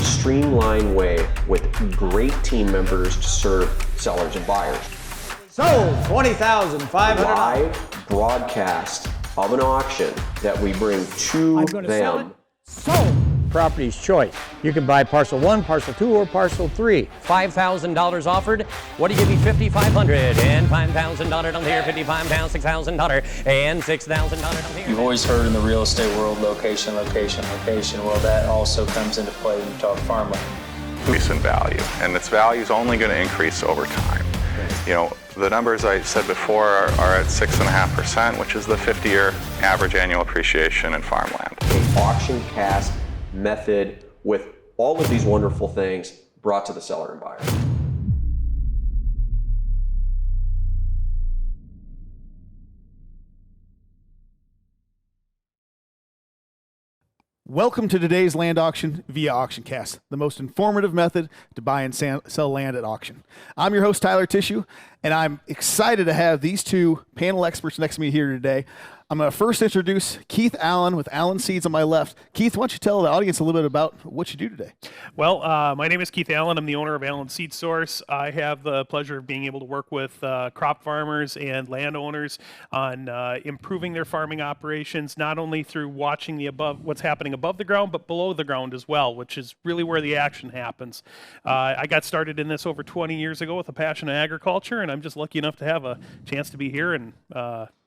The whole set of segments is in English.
streamlined way with great team members to serve sellers and buyers. Sold $20,500. Live broadcast of an auction that we bring to them. Sold. Property's choice. You can buy parcel 1, parcel 2, or parcel 3. $5,000 offered. What do you give me? $5,500 and $5,000 on here. $55 pounds, $6,000 and $6,000 on here. You've always heard in the real estate world, location, location, location. Well, that also comes into play when you talk farmland. Increase in value, and its value is only going to increase over time. You know, the numbers I said before are at 6.5%, which is the 50-year average annual appreciation in farmland. An auction cast method with all of these wonderful things brought to the seller and buyer. Welcome to today's land auction via AuctionCast, the most informative method to buy and sell land at auction. I'm your host, Tyler Tissue, and I'm excited to have these two panel experts next to me here today. I'm going to first introduce Keith Allen with Allen Seeds on my left. Keith, why don't you tell the audience a little bit about what you do today? Well, my name is Keith Allen. I'm the owner of Allen Seed Source. I have the pleasure of being able to work with crop farmers and landowners on improving their farming operations, not only through watching what's happening above the ground, but below the ground as well, which is really where the action happens. I got started in this over 20 years ago with a passion of agriculture, and I'm just lucky enough to have a chance to be here and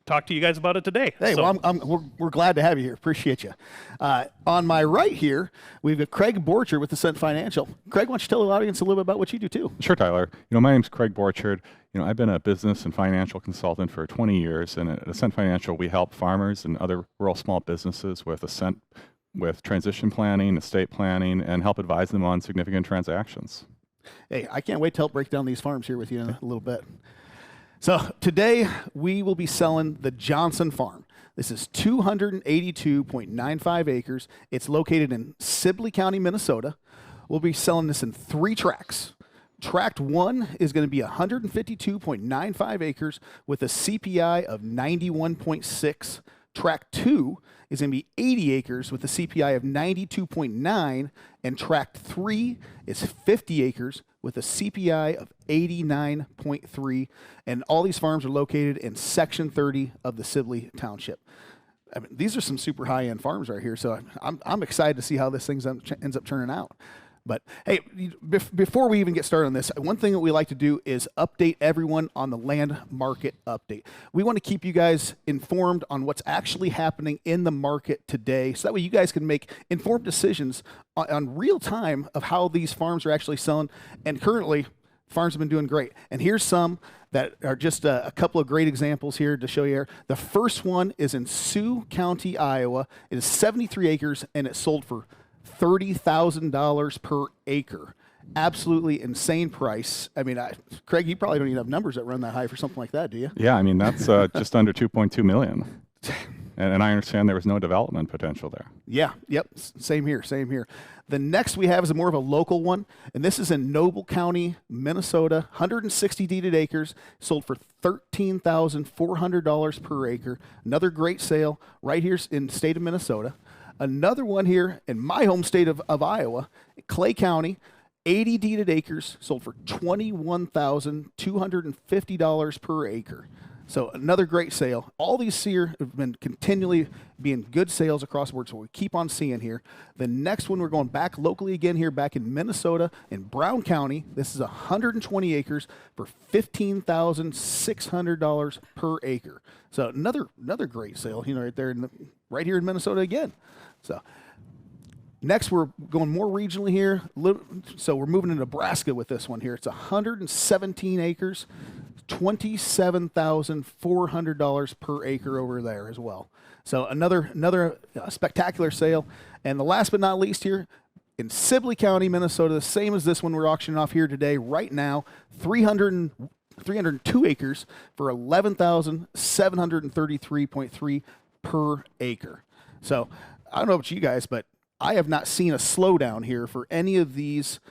talk to you guys about it today. Hey, so. Well, we're glad to have you here. Appreciate you. On my right here, we've got Craig Borchard with Ascent Financial. Craig, why don't you tell the audience a little bit about what you do too? Sure, Tyler. My name's Craig Borchard. I've been a business and financial consultant for 20 years, and at Ascent Financial, we help farmers and other rural small businesses with transition planning, estate planning, and help advise them on significant transactions. Hey, I can't wait to help break down these farms here with you in a little bit. So today we will be selling the Johnson Farm. This is 282.95 acres. It's located in Sibley County, Minnesota. We'll be selling this in 3 tracts. Tract 1 is going to be 152.95 acres with a CPI of 91.6. Tract 2 is going to be 80 acres with a CPI of 92.9, and Tract 3 is 50 acres with a CPI of 89.3, and all these farms are located in Section 30 of the Sibley Township. I mean, these are some super high-end farms right here, so I'm excited to see how this thing ends up turning out. But hey, before we even get started on this, one thing that we like to do is update everyone on the land market update. We want to keep you guys informed on what's actually happening in the market today, so that way you guys can make informed decisions on real time of how these farms are actually selling. And currently, farms have been doing great. And here's some that are just a couple of great examples here to show you here. The first one is in Sioux County, Iowa. It is 73 acres, and it sold for $30,000 per acre. Absolutely insane price. I mean, Craig, you probably don't even have numbers that run that high for something like that, do you? Yeah, I mean, that's just under $2.2 million. And I understand there was no development potential there. Yeah, yep, same here. The next we have is more of a local one, and this is in Noble County, Minnesota, 160 deeded acres, sold for $13,400 per acre. Another great sale right here in the state of Minnesota. Another one here in my home state of Iowa, Clay County, 80 deeded acres, sold for $21,250 per acre. So another great sale. All these here have been continually being good sales across the board, so we keep on seeing here. The next one, we're going back locally again here, back in Minnesota, in Brown County. This is 120 acres for $15,600 per acre. So another great sale, right there, right here in Minnesota again. So next, we're going more regionally here. So we're moving to Nebraska with this one here. It's 117 acres, $27,400 per acre over there as well. So another spectacular sale. And the last but not least here, in Sibley County, Minnesota, the same as this one we're auctioning off here today, right now, 302 acres for $11,733.3 per acre. So I don't know about you guys, but I have not seen a slowdown here for any of these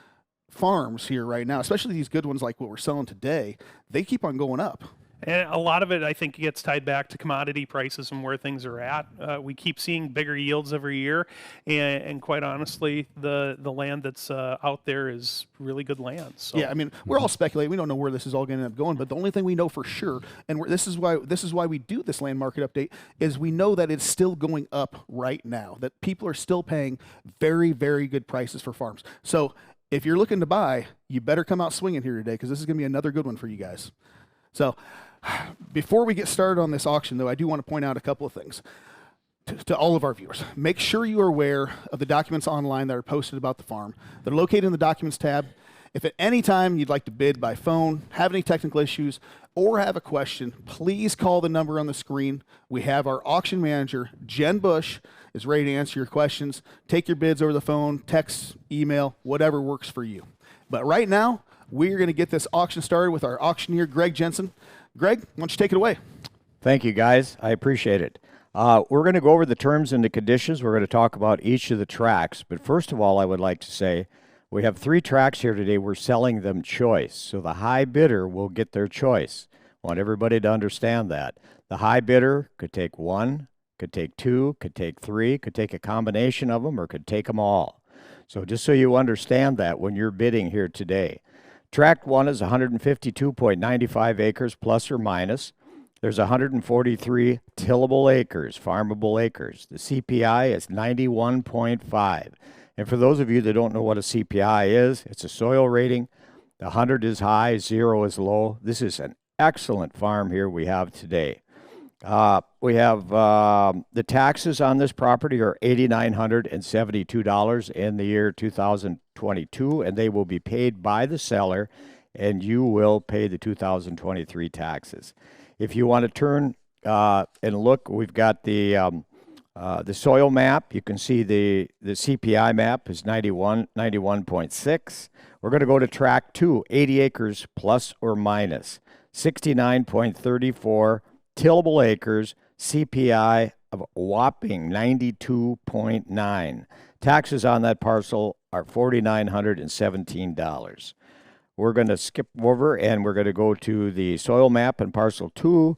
farms here right now, especially these good ones like what we're selling today. They keep on going up. And a lot of it, I think, gets tied back to commodity prices and where things are at. We keep seeing bigger yields every year, and quite honestly, the land that's out there is really good land. So. Yeah, I mean, we're all speculating. We don't know where this is all going to end up going, but the only thing we know for sure, and this is why we do this land market update, is we know that it's still going up right now. That people are still paying very, very good prices for farms. So if you're looking to buy, you better come out swinging here today, because this is going to be another good one for you guys. So before we get started on this auction, though, I do want to point out a couple of things to all of our viewers. Make sure you are aware of the documents online that are posted about the farm. They're located in the Documents tab. If at any time you'd like to bid by phone, have any technical issues, or have a question, please call the number on the screen. We have our auction manager, Jen Bush, is ready to answer your questions. Take your bids over the phone, text, email, whatever works for you. But right now, we're going to get this auction started with our auctioneer, Greg Jensen. Greg, why don't you take it away? Thank you, guys. I appreciate it. We're going to go over the terms and the conditions. We're going to talk about each of the tracks. But first of all, I would like to say we have 3 tracks here today. We're selling them choice. So the high bidder will get their choice. I want everybody to understand that. The high bidder could take 1, could take 2, could take 3, could take a combination of them, or could take them all. So just so you understand that when you're bidding here today. Tract 1 is 152.95 acres plus or minus. There's 143 tillable acres, farmable acres. The CPI is 91.5. And for those of you that don't know what a CPI is, it's a soil rating. 100 is high, 0 is low. This is an excellent farm here we have today. We have the taxes on this property are $8,972 in the year 2022, and they will be paid by the seller, and you will pay the 2023 taxes. If you want to turn and look, we've got the soil map. You can see the CPI map is 91.6. We're going to go to tract 2, 80 acres plus or minus, 69.34 tillable acres, CPI of a whopping 92.9. Taxes on that parcel are $4,917. We're going to skip over and we're going to go to the soil map in parcel 2.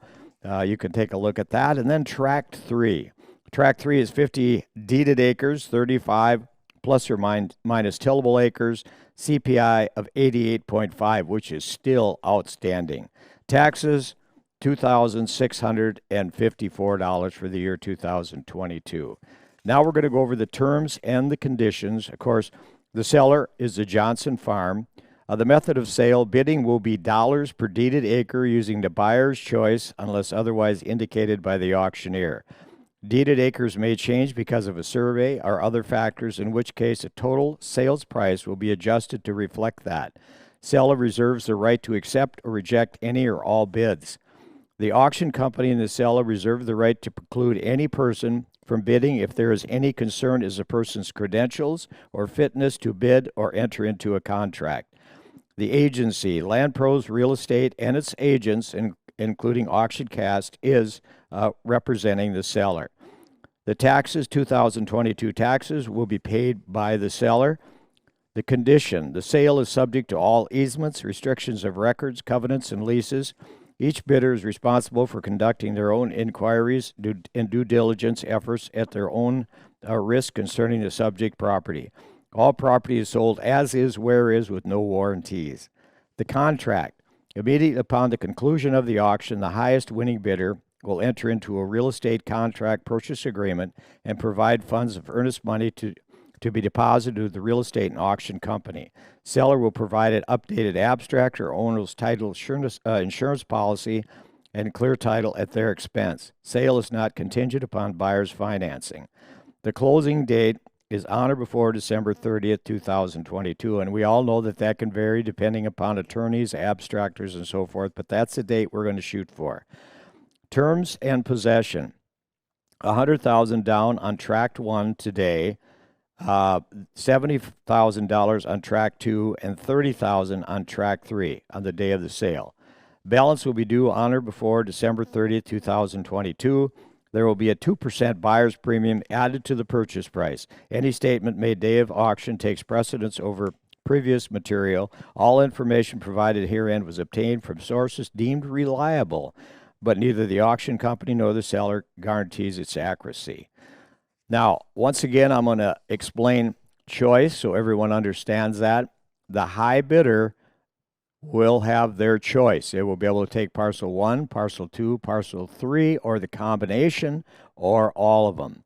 You can take a look at that. And then tract 3. Tract 3 is 50 deeded acres, 35 plus or minus tillable acres, CPI of 88.5, which is still outstanding. Taxes, $2,654 for the year 2022. Now we're going to go over the terms and the conditions. Of course, the seller is the Johnson Farm. The method of sale, bidding will be dollars per deeded acre using the buyer's choice unless otherwise indicated by the auctioneer. Deeded acres may change because of a survey or other factors, in which case a total sales price will be adjusted to reflect that. Seller reserves the right to accept or reject any or all bids. The auction company and the seller reserve the right to preclude any person from bidding if there is any concern as a person's credentials or fitness to bid or enter into a contract. The agency, LandProz Real Estate, and its agents, including AuctionCast, is representing the seller. The taxes, 2022 taxes, will be paid by the seller. The condition, the sale is subject to all easements, restrictions of records, covenants, and leases. Each bidder is responsible for conducting their own inquiries and due diligence efforts at their own risk concerning the subject property. All property is sold as is, where is, with no warranties. The contract. Immediately upon the conclusion of the auction, the highest winning bidder will enter into a real estate contract purchase agreement and provide funds of earnest money to be deposited to the real estate and auction company. Seller will provide an updated abstract or owner's title insurance policy and clear title at their expense. Sale is not contingent upon buyer's financing. The closing date is on or before December 30th, 2022, and we all know that that can vary depending upon attorneys, abstractors, and so forth, but that's the date we're going to shoot for. Terms and possession. $100,000 down on tract 1 today, $70,000 on tract 2, and $30,000 on tract 3 on the day of the sale. Balance will be due on or before December 30th, 2022. There will be a 2% buyer's premium added to the purchase price. Any statement made day of auction takes precedence over previous material. All information provided herein was obtained from sources deemed reliable, but neither the auction company nor the seller guarantees its accuracy. Now, once again, I'm going to explain choice so everyone understands that. The high bidder will have their choice. They will be able to take parcel 1, parcel 2, parcel 3, or the combination, or all of them.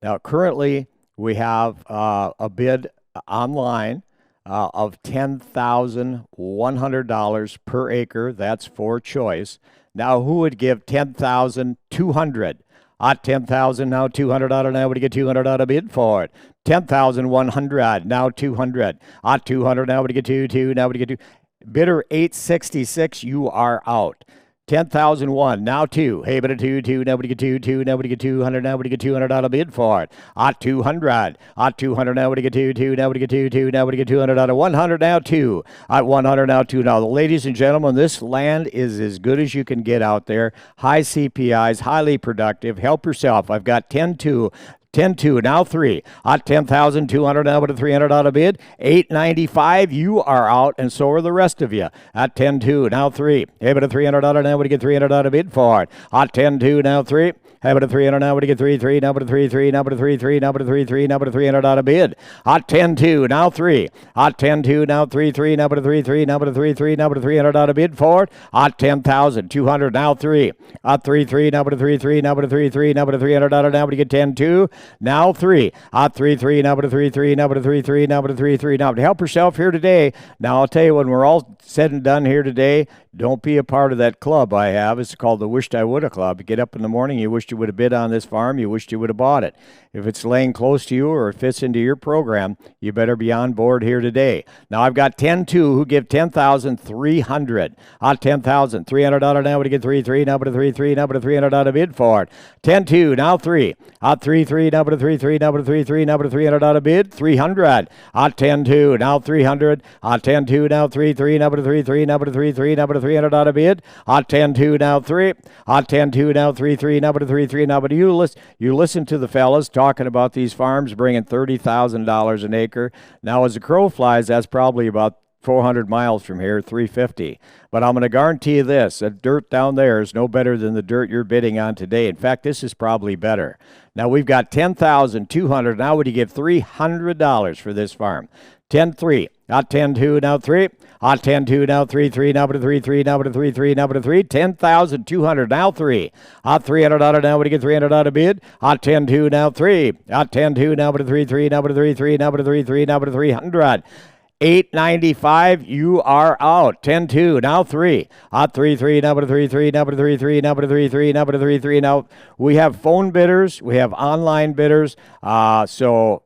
Now, currently, we have a bid online of $10,100 per acre. That's for choice. Now, who would give $10,200? At $10,000, now $200, now would you get $200 bid for it? $10,100, now $200. At $200, now would you get $2, now would you get $2. Bidder 866, you are out. 10,001, now 2. Hey, but a 2, nobody get 2, nobody get 200, nobody get $200 bid for it. At 200, at 200, nobody get 2, nobody get 2, nobody get $200. 100, now 2. At 100, now 2. Now, ladies and gentlemen, this land is as good as you can get out there. High CPIs, highly productive. Help yourself. I've got 10-2. 10-2, now 3. At 10,200, now with a $300 bid. 895, you are out, and so are the rest of you. At 10-2, now 3. Hey, but a $300, now would you get $300 bid for it? At 10-2, now 3. Hey, but a 300, now would you get 3, now but a 3, now but a 3, now but a 3, now but a $300 bid. At 10-2, now 3. At 10-2, now 3, now but a 3, now but a 3, now but a $300 bid for it. At 10,200, now 3. At 3, now but a 3, now but a 3, now but a $300, now would you get 10-2. Now 3. At 3, now but a 3, now but a 3, now but a 3. Now, to help yourself here today, now I'll tell you, when we're all said and done here today, don't be a part of that club I have. It's called the Wished I Woulda Club. You get up in the morning, you wished you would have bid on this farm, you wished you would have bought it. If it's laying close to you or it fits into your program, you better be on board here today. Now, I've got 10-2 who give $10,300. At $10,300, now would you get 3, now but a 3, now but a $300 bid for it. 10-2, now 3. At 3, now but a 3, now but a 3, now but a $300 bid. 300. At 10-2, now 300. At 10-2, now 3, now but a 3, now but a 3, now but a $300 bid. At 10-2, now 3. At 10-2, now 3, now but a 3, now but you listen to the fellas talking about these farms bringing $30,000 an acre. Now, as the crow flies, that's probably about 400 miles from here, 350. But I'm going to guarantee you this, that dirt down there is no better than the dirt you're bidding on today. In fact, this is probably better. Now, we've got $10,200. Now, would you give $300 for this farm? 10-3. At 10-2, now 3. At 10-2, now 3, now but a 3, now but a 3, now but a 3. 10,200, now 3. At $300, now would you get $300 bid? At 10-2, now 3. At 10-2, now but a 3, now but a 3, now but a 3, now but a 300. 895, you are out. 10-2, now 3. At 3, now but a 3, now but a 3, now but a 3, now but a 3. Now, we have phone bidders, we have online bidders, so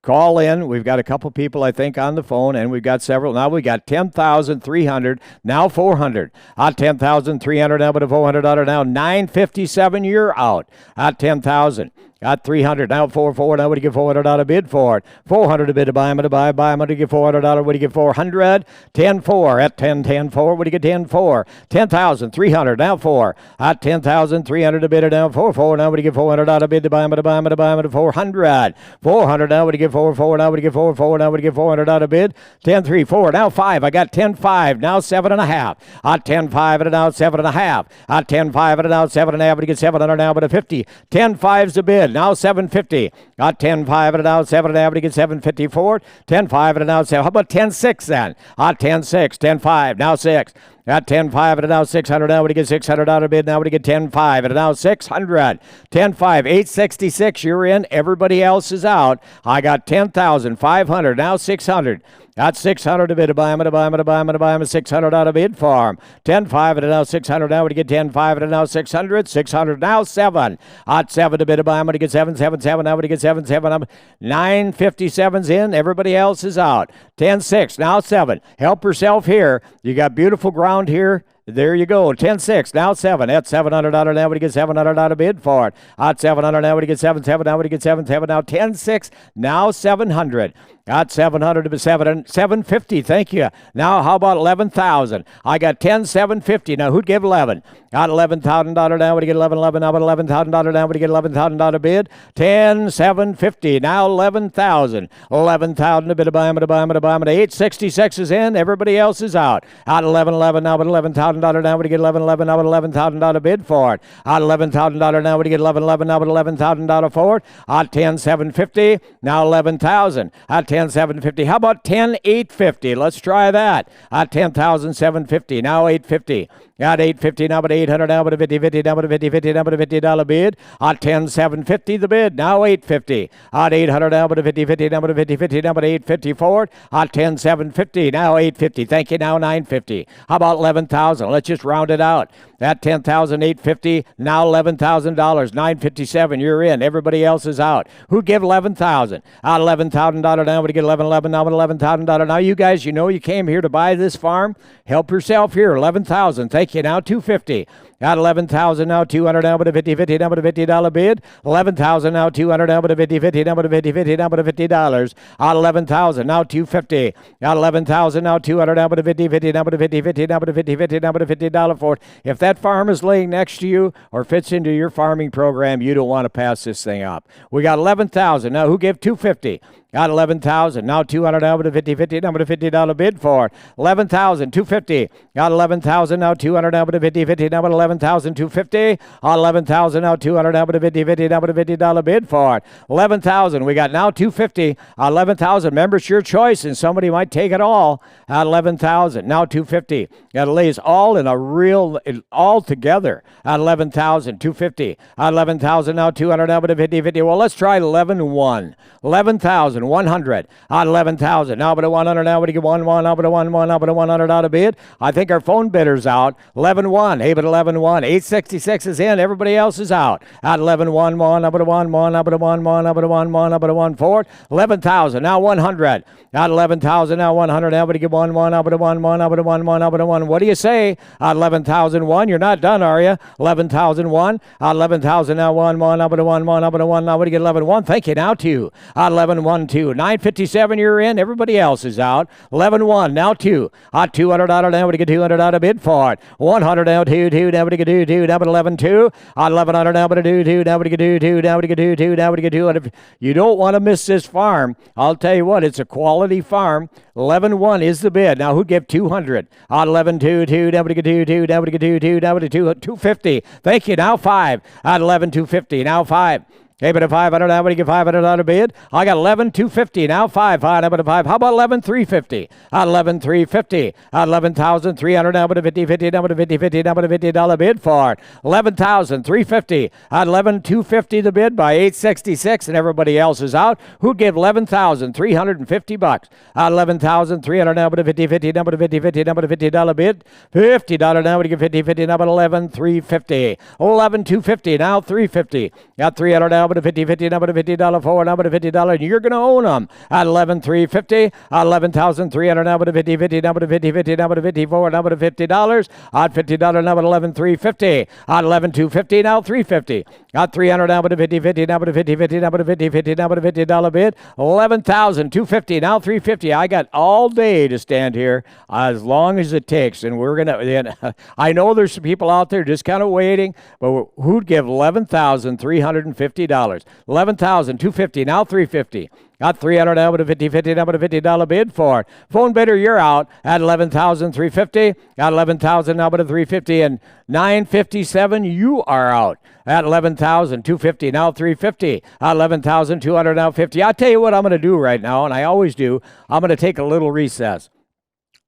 call in. We've got a couple people, I think, on the phone, and we've got several. Now we got 10,300, now 400. At 10,300, now but a $400, now 957, you're out. At 10,000. At 300, now 4, now would you get $400 bid for it? 400 a bid to buy him, to buy him, would you get $400, would you get 400? 10-4, at 10-4, would you get 10-4? 10,300, now 4. At 10,300 a bid, now 4, now would you get $400 bid to buy him, to buy him, to 400? 400, now would you get 4, now would you get 4, now would you get $400 bid? 10-3, 4, now 5, I got 10-5, now 7.5. At 10-5 and now 7.5. At 10-5 and now 7.5, would you get 700 now, but a 50. 10-5's a bid. Now 750. Got 10-5 and now 7.5 to get 754. 10-5 and now 7. How about 10-6 then? 10-6. 10-5. Now 6. At 10-5 and now 600. Now would you get $600 bid? Now would you get 10-5 and now 600. 10-5. 866. You're in. Everybody else is out. I got 10,500. Now 600. At 600 a bid to buy him, to buy him, to buy him, to buy him, $600 bid for him. 10-5 and now 600. Now would you get 10-5 and now 600. 600 now 7. At 7 to bid to buy him, to get 777. Now would you get 77. 957's in. Everybody else is out. 10-6 now 7. Help yourself here. You got beautiful ground here. There you go. 10-6, now 7. At $700, now would you get $700 bid for it. At $700, now would you get 7-7, now would you get 7-7, now 10-6, now 700. Got 700 to 750. Thank you. Now, how about 11,000? I got 10,750. Now, who'd give 11? Got $11,000 now. Would you get 11? Now, but $11,000 now. Would you get $11,000 bid? 10,750. Now, 11,000. 11,000 a bid. A buy, a buy, a buy. 866 is in. Everybody else is out. Out 11 now. But $11,000 now. Would you get 11 now? But $11,000 bid for it. Out $11,000 now. Would you get 11 now? But $11,000 for it. Out 10,750. Now 11,000. At 10,750. How about 10,850? Let's try that. At 10,750. Now 850. Got 850 now, but 800 now, but a 50 now, but a 50 now, but a $50 bid. At 10,750 the bid. Now 850. At 800 now, but a 50 now, but a 50 now, but 850 forward. At 10,750. Now 850. Thank you. Now 950. How about 11,000? Let's just round it out. At 10,850. Now $11,000. 957. You're in. Everybody else is out. Who'd give 11,000? At $11,000 now, would you get 11 now, but $11,000. Now you guys, you know you came here to buy this farm. Help yourself here. 11,000. Thank you. Now 250. Got 11,000 now, 200 now, but a 50 now, but a $50 bid. 11,000 now, 200 now, but a 50 now, but a 50 now, but a $50. Out 11,000 now, 250. Got 11,000 now, 200 now, but a 50 now, but a 50 now, but a 50 now, but a $50 for it. If that farm is laying next to you or fits into your farming program, you don't want to pass this thing up. We got 11,000 now. Who gave 250? Got 11,000 now, 200 now, but a 50 now, but a $50 bid for it. 11,000, 250. Got 11,000 now, 200 now, but a 50 now, but 11,250. 11,000 now, 200 now, but a 50 now, but a $50 bid for it. 11,000. We got now 250. 11,000. Remember, it's your choice, and somebody might take it all. At 11,000 now, 250. Got to lays all in a real, all together. At 11,000, 250. At 11,000 now, 200 now, but a 50. Well, let's try 11,1. 11,000. 100 on 11,000. Now, but a 100 now, but a 1 now, but a 1 now, but a $100 out of bid. I think our phone bidder's out. 11-1. Hey, but 11-1. 866 is in. Everybody else is out. At 11-1, now, but a 1 now, but a 1 now, but a 1 now, but a 1 forward. 11,000. Now 100. At 11,000. Now 100 now, but a 1 now, but a 1 now, but a 1 now, but a 1. What do you say? At 11,001. You're not done, are you? 11,001. At 11,000 now 1 now, but a 1 now, but a 1 now, but you get 11-1. Thank you. Now 2. At 11-1. 957 you're in. Everybody else is out. 11-1 now 2. Hot $200 now, we get $200 bid for it. 100 now 2 now, we get 2 now, but 11-2. Hot 1100 now, but a 2 now, we get 2 now, we get 2 now, we get 2. If you don't want to miss this farm, I'll tell you what, it's a quality farm. 11-1 is the bid. Now who'd give 200? Hot 11-2 now, we get 2 now, we get 2 now, we get 250. Thank you. Now 5. Hot 11-250. Now 5. Hey, but a 500 now, what do you get $500 bid? I got 11,250 now 5. Now, but a 5. How about 11,350? At 11,350. At 11,300 now, but a 50 now, but a 50 now, but a $50 bid for it. 11,350. At 11,250 the bid by 866, and everybody else is out. Who give 11,350 bucks? At 11,300 now, but a 50 now, but a 50 now, but a $50 bid. $50 now, what do you get 50 now, but 11,350. 11,250 now 350. Got 300 now, but a 50 now, but a $50 forward now, but a $50, and you're going to own them at 11,350. At 11,300 now, but a 50 now, but a 50 now, but a 50 forward now, but a $50. At $50 now, but 11,350. At 11,250 now 350. At 300 now, but a 50 now, but a 50 now, but a 50 now, but a $50 bid. 11,250 now 350. I got all day to stand here as long as it takes, and we're gonna. I know there's some people out there just kind of waiting, but who'd give $11,350? $11,250 now 350. Got 300 now, but a 50 now, but a $50 bid for it. Phone bidder, you're out at 11,350. Got 11,000 now, but a 350, and 957. You are out at 11,250 now 350. At 11,200 now 50. I'll tell you what I'm going to do right now, and I always do. I'm going to take a little recess.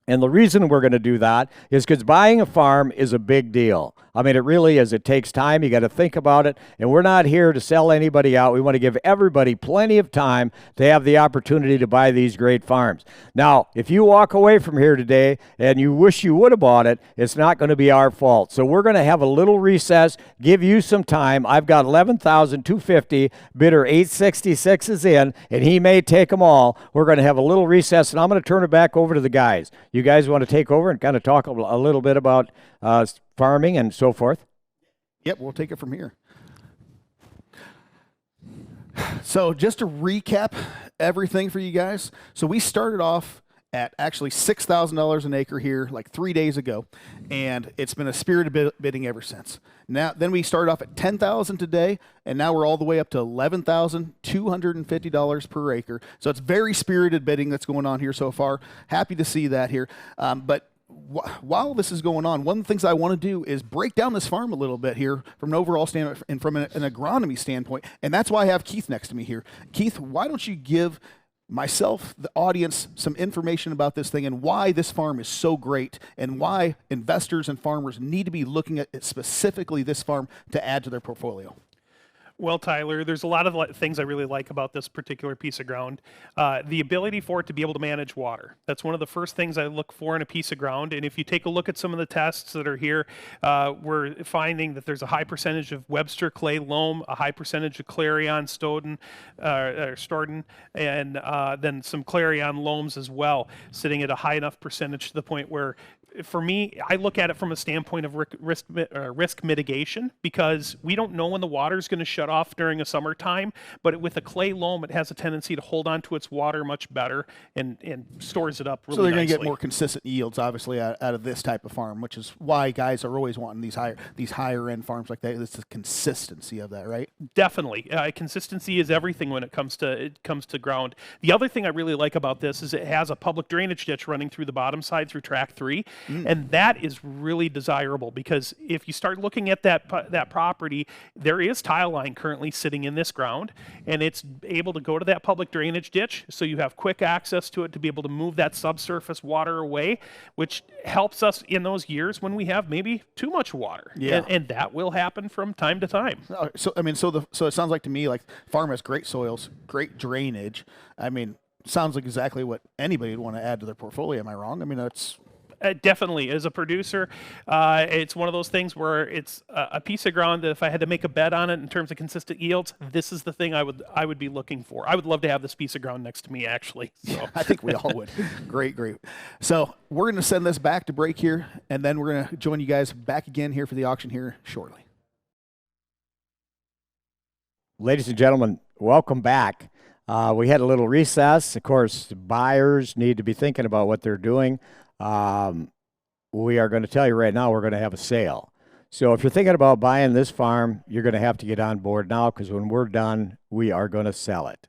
And the reason we're going to do that is because buying a farm is a big deal. I mean, it really is. It takes time. You got to think about it. And we're not here to sell anybody out. We want to give everybody plenty of time to have the opportunity to buy these great farms. Now, if you walk away from here today and you wish you would have bought it, it's not going to be our fault. So we're going to have a little recess, give you some time. I've got 11,250. Bidder 866 is in, and he may take them all. We're going to have a little recess, and I'm going to turn it back over to the guys. You guys want to take over and kind of talk a little bit about farming and so forth? Yep, we'll take it from here. So just to recap everything for you guys. So we started off at actually $6,000 an acre here like 3 days ago, and it's been a spirited bidding ever since. Then we started off at $10,000 today, and now we're all the way up to $11,250 per acre. So it's very spirited bidding that's going on here so far. Happy to see that here. But while this is going on, one of the things I want to do is break down this farm a little bit here from an overall standpoint and from an agronomy standpoint. And that's why I have Keith next to me here. Keith, why don't you give myself, the audience, some information about this thing and why this farm is so great and why investors and farmers need to be looking at specifically this farm to add to their portfolio? Well, Tyler, there's a lot of things I really like about this particular piece of ground. The ability for it to be able to manage water. That's one of the first things I look for in a piece of ground. And if you take a look at some of the tests that are here, we're finding that there's a high percentage of Webster clay loam, a high percentage of Clarion Stoughton, and then some Clarion loams as well, sitting at a high enough percentage to the point where, for me, I look at it from a standpoint of risk mitigation, because we don't know when the water is going to shut off during a summertime, but with a clay loam, it has a tendency to hold on to its water much better and stores it up really So they're going to nicely. get more consistent yields, obviously, out of this type of farm, which is why guys are always wanting these higher end farms like that. It's the consistency of that, right? Definitely. Consistency is everything when it comes to ground. The other thing I really like about this is it has a public drainage ditch running through the bottom side through track 3. And that is really desirable, because if you start looking at that property, there is tile line currently sitting in this ground, and it's able to go to that public drainage ditch, so you have quick access to it to be able to move that subsurface water away, which helps us in those years when we have maybe too much water. Yeah. And that will happen from time to time. So I mean, so it sounds like to me like farm has great soils, great drainage. I mean, sounds like exactly what anybody would want to add to their portfolio. Am I wrong? I mean, that's Definitely. As a producer, it's one of those things where it's a piece of ground that if I had to make a bet on it in terms of consistent yields, this is the thing I would be looking for. I would love to have this piece of ground next to me, actually. So. I think we all would. Great. So we're going to send this back to break here, and then we're going to join you guys back again here for the auction here shortly. Ladies and gentlemen, welcome back. We had a little recess. Of course, the buyers need to be thinking about what they're doing. We are going to tell you right now, we're going to have a sale. So if you're thinking about buying this farm, you're going to have to get on board now, because when we're done, we are going to sell it.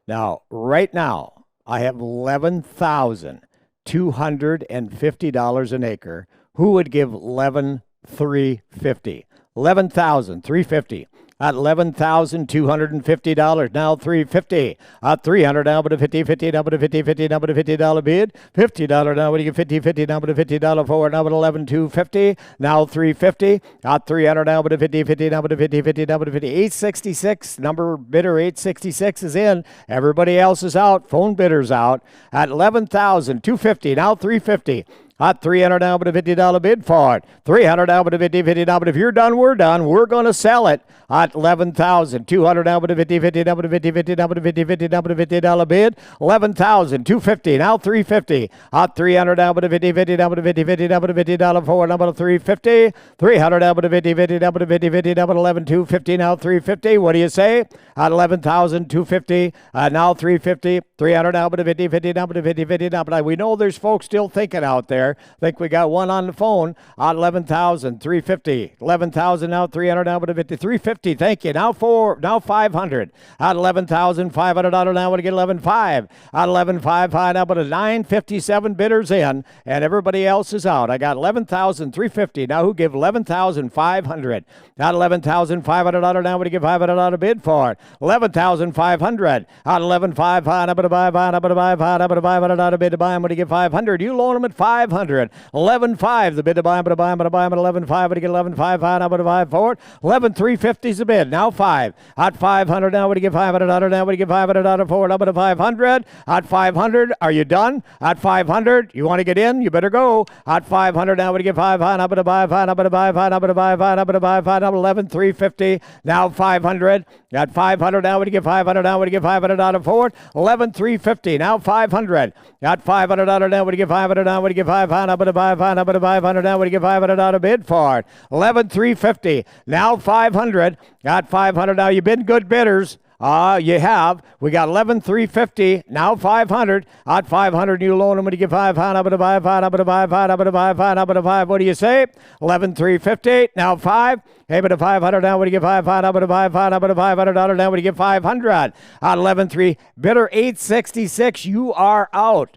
Now, right now, I have $11,250 an acre. Who would give $11,350? $11,350. At $11,250, now $350. At $300, now but a $50, now but a $50, now but a $50 bid. $50 now, but you get $50, now but a $50 forward, now but $11,250, now $350. At $300, now but a $50, now but a $50, now but a $50. $866, number bidder 866 is in. Everybody else is out. Phone bidder's out. At $11,250, now $350. At $300 now, but a $50 bid for it. $300 now, but a $50 now, but if you're done, we're done. We're going to sell it at $11,200 now, but a $50 now, but a $50 now, but a $50 now, but a $50 bid. $11,250 now, $350. At $300 now, but a $50 now, but a $50 now, but a $50 for it, now, but a $350. $300 now, but a $50 now, but a $50 now, but $11,250 now, $350. What do you say? At $11,250 now, $350. $300 now, but a $50 now, but a $50 now, but we know there's folks still thinking out there. I think we got one on the phone at $11,350. $11,000 now, $300 now, but a $50. $350. Thank you. Now $500 at $11,500 now. What to get $11,500 at $11,500 now, but a $957 bidders in, and everybody else is out. I got $11,350 now. Who give $11,500 at $11,500 now? What to give $500 bid for it? $11,500 at $11,500. But a $500 bid to buy him. What to give $500? You loan them at $500. $11,500 the bid to buy him. But a buy him at $11,500. What to get $11,500 now? But a $500 for it. $11,350 is the bid. Now $500 at $500 now. What to give $500 now? What to give $500 for it? Now but a $500 at $500. Are you done? At $500, you want to get in? You better go. At $500 now. What to give $500? But a $500. But a $500. But a $500. But a $500. $11,350 now $500 at $500 now. What to give $500 now? What to give $500 for it? $11,350 now $500 at $500 now. What to give $500 now? What to give $500? But a $500. But a $500 now. What to give $500 bid for it? $11,350 now $500 at $500 now. You've been good bidders. You have. We got 11,350. Now 500. At 500, you loan them when you get 500. Up to 5, up to 5, up to 5, up to 5. What do you say? 11,350. Now 5. Hey, but to 500 now, what do you get 500? Up to 500, up to $500 now, what do you get 500? At 11,300. Bidder 866. You are out.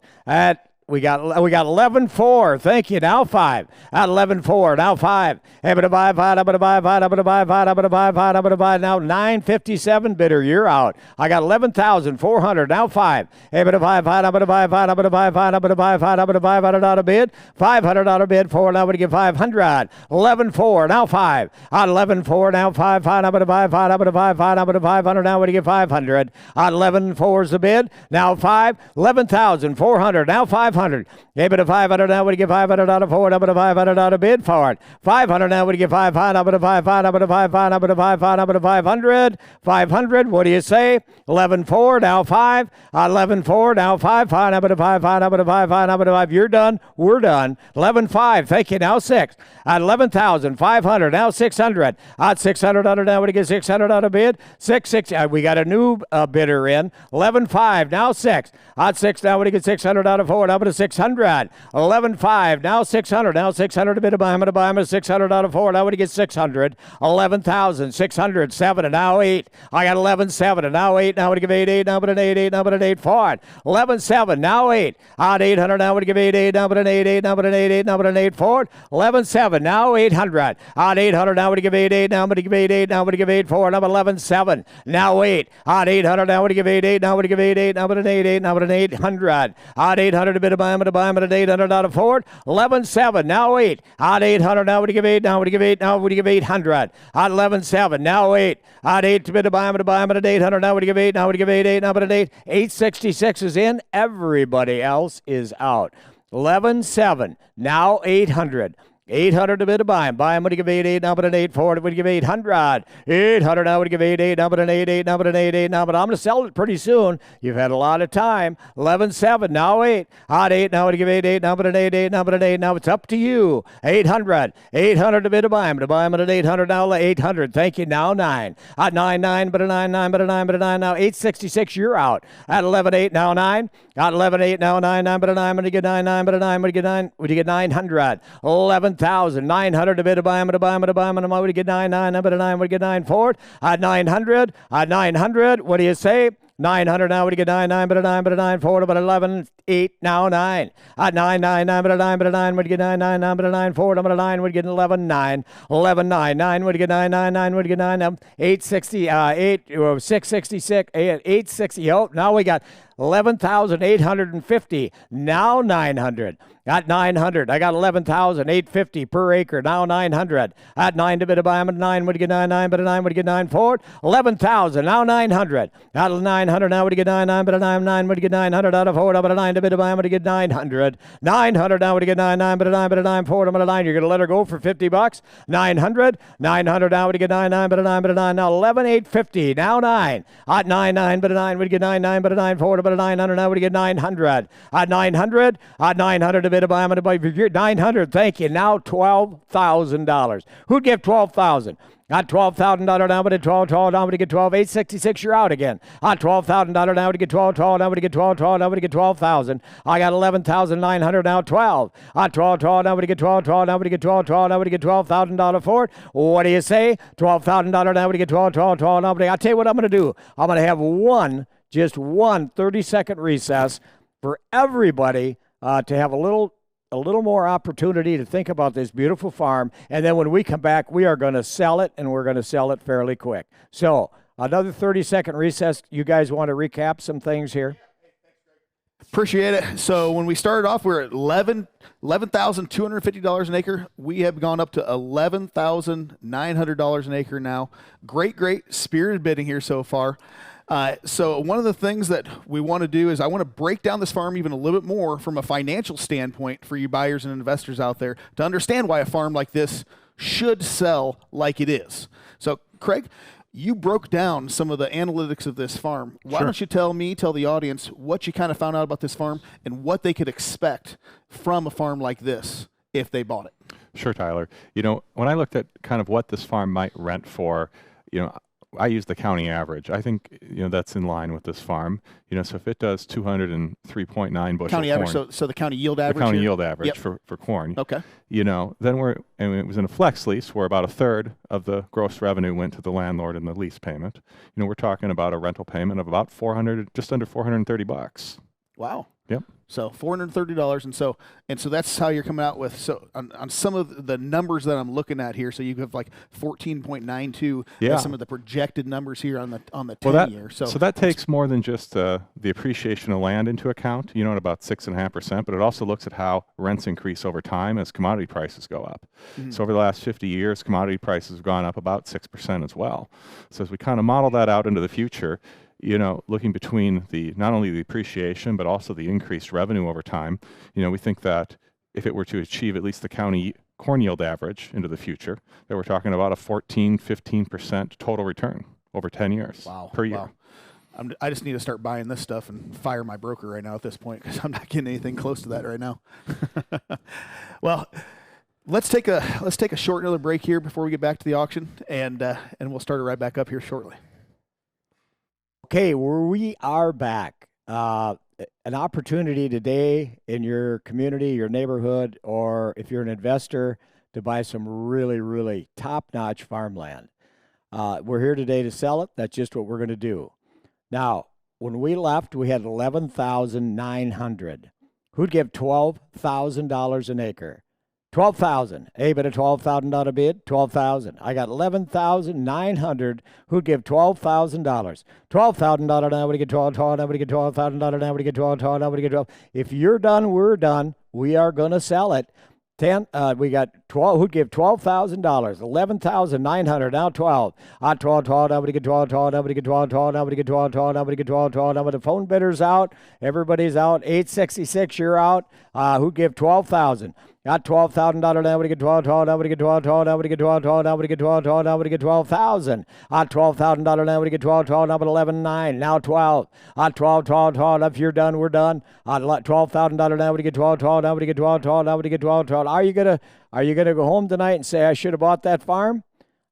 We got 11.4. Thank you. Now 5. At 11.4. Now 5. Hey, but to 5, up to 5, up to 5, up to 5, up to 5. Now 957. Bidder, you're out. I got 11,400. Now 5. Hey, but to 5, up to 5, up to 5, up to 5, up to $500 bid. $500 bid for. Now what do you get 500? 11.4. Now 5. At 11.4. Now 5, up to 5, up to 5, up to 500. Now what do you get 500? At 11.4 is the bid. Now 5. 11,400. Now 500. Hey, but to 500 now, what do you get 500 out of forward? Up to 500 out of bid for it. 500 now, what do you get 500? Up to 500, up to 500, up to 500, up to 500. 500, what do you say? 11.4, now 5. 11.4, now 5. Up to 500, up to 500, up to 5. You're done. We're done. 11.5, thank you. Now 6. At 11,500, now 600. At 600 out of now, what do you get 600 out of bid? 660. We got a new bidder in. 11.5, now 6. At 6 now, what do you get 600 out of forward? Up to 600. 11.5, now 600. Now 600 a bid of buy him 600 out of forward. Now what do you get 600? 11,600. 7 and now 8. I got 11.7 and now 8. Now what do you give 8? Now but an 8. Now but an 8 forward. 11.7 now 8. At 800 now what do you give 8? Now but an 8. Now but an 8. Now but an 8 forward. 11.7 now 800. At 800 now what do you give 8? Now what do you give 8? Now what do you give 8 forward? Now 11.7 now 8. At 800 now what do you give 8? Now what do you give 8? Now but an 8. Now but an 800. At 800 a bid of buy him at 800 out of forward. 11.7 now 8. At 800 now what do you give 8? Now what do you give 8? Now what do you give 800? At 11.7 now 8. At 8 to bid to buy him at 800. Now what do you give 8? Now what do you give 8? Now but an 8. 866 is in. Everybody else is out. 11.7 now 800. 800 to bid to buy him. Buy him, what do you give 8, now but an 8 for it. What do you give 800? 800 now, what do you give 8, now but an 8, now but an 8, now but I'm going to sell it pretty soon. You've had a lot of time. 11.7 now 8. Hot 8 now, what do you give 8, now but an 8, now but an 8. Now it's up to you. 800. 800 to bid to buy him at an 800 now 800. Thank you. Now 9. At 9 but a 9 but a 9 but a 9 now 866. You're out. At 11.8 now 9. At 11.8 now 9 but a 9. What do you get 9 but a 9? What do you get 9? What do you get 900? 11,900 to bid to buy him at a buy him at a buy him at a. What do you get 9 but a 9? What do you get 9 for it? At 900. At 900. What do you say? 900 now, what do you get 9 but a 9 but a 9 forward about 11.8 now 9. At 9 but a 9 but a 9, what do you get 9 but a 9 forward about a 9, what do you get 11.9. 11.9 9, what do you get 9 what do you get 9 860 8 666 860. Oh, now we got 11,850. Now 900. At 900, I got 11,850 per acre. Now 900. At 9 to bid to buy him at 9. What do you get 9 but a 9? What do you get 9 forward? 11,000. Now 900. At 900. Now what do you get 9 but a 9? What do you get 900 out of forward? Up at a 9 to bid to buy him. What do you get 900? 900. Now what do you get 9 but a 9 forward? I'm at a 9. You're gonna let her go for $50. 900. 900. Now what do you get 9 but a 9 but a 9? Now 11,850. Now 9. At 9 but a 9. What do you get 9 but a 9 forward? About a 900. Now what do you get 900? At 900. At 900 to bid to buy him at a buy. 900. Thank you. Now $12,000. Who'd give 12,000? Got $12,000 now, but at 12, now, but you get 12, 866, you're out again. At $12,000 now, but you get 12, now, but you get 12, now, but you get 12,000. I got 11,900 now, 12. At 12, now, but you get 12, now, but you get 12, now, but you get $12,000 for it. What do you say? $12,000 now, but you get 12, now, but I'll tell you what I'm going to do. I'm going to have just one 30-second recess for everybody to have a little more opportunity to think about this beautiful farm. And then when we come back, we are going to sell it, and we're going to sell it fairly quick. So another 30-second recess. You guys want to recap some things here? Appreciate it. So when we started off, we were at $11,250 an acre. We have gone up to $11,900 an acre now. Great spirited bidding here so far. So one of the things that we want to do is I want to break down this farm even a little bit more from a financial standpoint for you buyers and investors out there to understand why a farm like this should sell like it is. So Craig, you broke down some of the analytics of this farm. Why don't you tell the audience what you kind of found out about this farm and what they could expect from a farm like this if they bought it? Sure, Tyler. You know, when I looked at kind of what this farm might rent for, you know, I use the county average. I think, that's in line with this farm. So if it does 203.9 bushel County corn, average, so the county yield average. the county here? yield average Yep. for corn. Okay. Then and it was in a flex lease where about a third of the gross revenue went to the landlord in the lease payment. We're talking about a rental payment of about just under $430. Wow. Yep. So $430, and so that's how you're coming out with. So on some of the numbers that I'm looking at here, so you have like 14.92. Yeah. Some of the projected numbers here on the 10 year. So that takes more than just the appreciation of land into account. At about 6.5%, but it also looks at how rents increase over time as commodity prices go up. Mm-hmm. So over the last 50 years, commodity prices have gone up about 6% as well. So as we kind of model that out into the future, looking between not only the appreciation, but also the increased revenue over time, we think that if it were to achieve at least the county corn yield average into the future, that we're talking about a 15% total return over 10 years per year. Wow. I just need to start buying this stuff and fire my broker right now at this point, because I'm not getting anything close to that right now. Well, let's take a short another break here before we get back to the auction, and we'll start it right back up here shortly. Okay, we are back. An opportunity today in your community, your neighborhood, or if you're an investor, to buy some really, really top-notch farmland. We're here today to sell it. That's just what we're going to do. Now, when we left, we had $11,900. Who'd give $12,000 an acre? $12,000. Hey, but a $12,000 bid? $12,000. I got $11,900. Who'd give $12,000? $12,000 now. Would get $12,000. Now would get $12,000. Now would get $12,000. Now would get $12,000. If you're done, we're done. We are going to sell it. We got 12. Who'd give $12,000? $11,900. Now 12. 12. Now would get 12. Now would get 12. Now would get 12. Now would get 12. Now the phone bidder's out. Everybody's out. 866. You're out. Who'd give $12,000? Got $12,000 now. Would get 12. Now would get 12. Now would get 12. Now would get 12. Now would get 12,000. $12,000 now. Would get 12. Now but 11,900. Now 12. 12. If you're done, we're done. $12,000 now. Would get 12. Now would get 12. Now would get 12. Are you gonna go home tonight and say I should have bought that farm?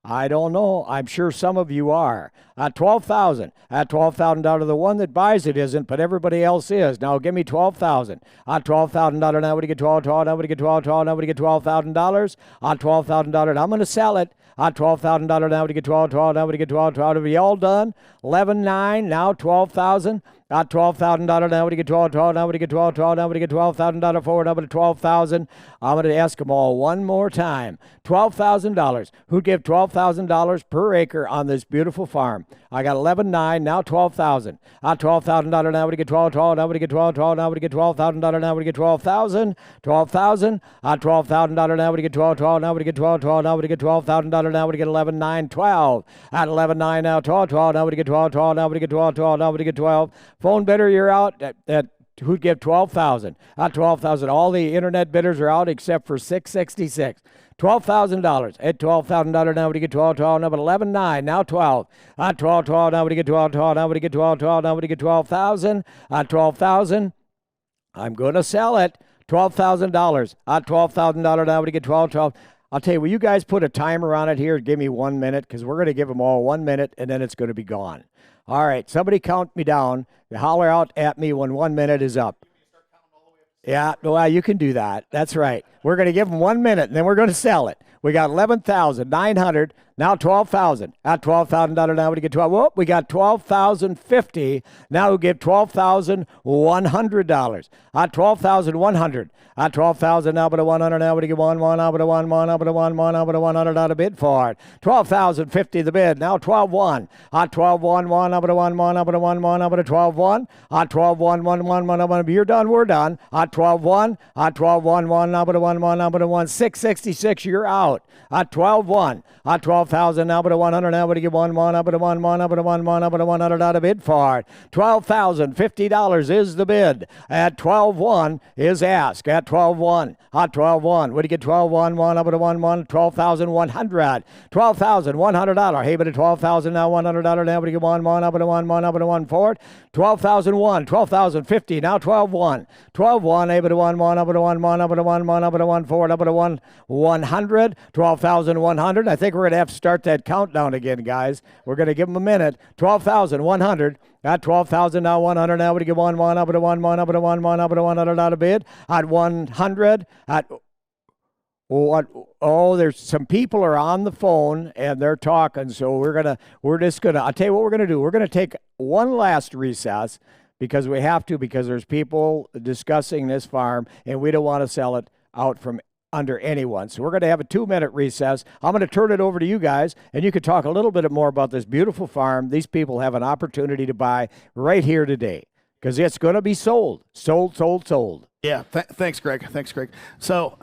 I don't know. I'm sure some of you are. $12,000. $12,000. The one that buys it isn't, but everybody else is. Now give me $12,000. $12,000. Now would get 12. Now would get 12. Now would get $12,000. $12,000. I'm going to sell it. $12,000. Now would get 12. Now would get 12. To be all done. 11,900. Now 12,000. $12,000 now. Would get 12. Now would get 12. Now would get $12,000 forward. Now would 12,000. I'm going to ask them all one more time. $12,000. Who'd give $12,000 per acre on this beautiful farm? I got 11,900. Now 12,000. $12,000 now. Would get 12. Now would get 12. Now would get $12,000. Now would get 12,000. 12,000. $12,000 now. Would get 12. Now would get 12. Now would get $12,000. Now would get 11,900. 12. At 11,900 now. 12. Now would get 12. Now would get 12. Now would get 12. Phone bidder, you're out. Who'd give 12,000? 12,000. All the internet bidders are out except for 666. $12,000. At $12,000 now would get 12. Now but 11,900. Now 12. 12. Now would get 12. Now would get 12. Now would get 12,000. 12,000. I'm going to sell it. $12,000. $12,000 now would get 12. I'll tell you, will you guys put a timer on it here? Give me 1 minute, because we're going to give them all 1 minute, and then it's going to be gone. All right, somebody count me down. Holler out at me when 1 minute is up. Yeah, well, you can do that. That's right. We're going to give them 1 minute, and then we're going to sell it. We got 11,900. Now 12,000. At $12,000 now we get 12. Whoop, we got 12,050. Now we get $12,100. At 12,100. At 12,000 now but a 100. Now we get 1. Now but a 1. Now but a 1. Now but a 100 out of bid for it. 12,050 the bid. Now 12,1. At 12,1. Now but a 1. Now but a 1. Now but a 12,1. At 12,1. You're done. We're done. At 12,1. At 12,1. Now but a 1. Now but a 1. 666. You're out. At 12,1. At 12,000 now but a 100. Now but a 1. Now but a 1. Now but a 1. Now but a 100 out of bid for it. $12,050 is the bid. At 12,1 is ask. At 12,1. At 12,1. Would you get 12,1? Now but a 1. 12,100. $12,100. Hey, but a 12,000 now $100. Now but a 1. Now but a 1. Now but a 1 for it. 12,001. 12,050. Now 12,1. 12,1. Hey, but a 1. Now but a 1. Now but a 1. Now but a 1 for it. Now but a 1. 100. 12,100. I think we're going to have to start that countdown again, guys. We're going to give them a minute. 12,100. At 12,000 now, 100 now. We give one up to one up to one up to 100 out of bid. At 100. At what? Oh, there's some people are on the phone and they're talking. So we're just gonna. I'll tell you what we're gonna do. We're gonna take one last recess because we have to, because there's people discussing this farm and we don't want to sell it out from under anyone. So we're going to have a 2-minute recess. I'm going to turn it over to you guys, and you could talk a little bit more about this beautiful farm. These people have an opportunity to buy right here today because it's going to be sold. Sold. Yeah, thanks, Greg. So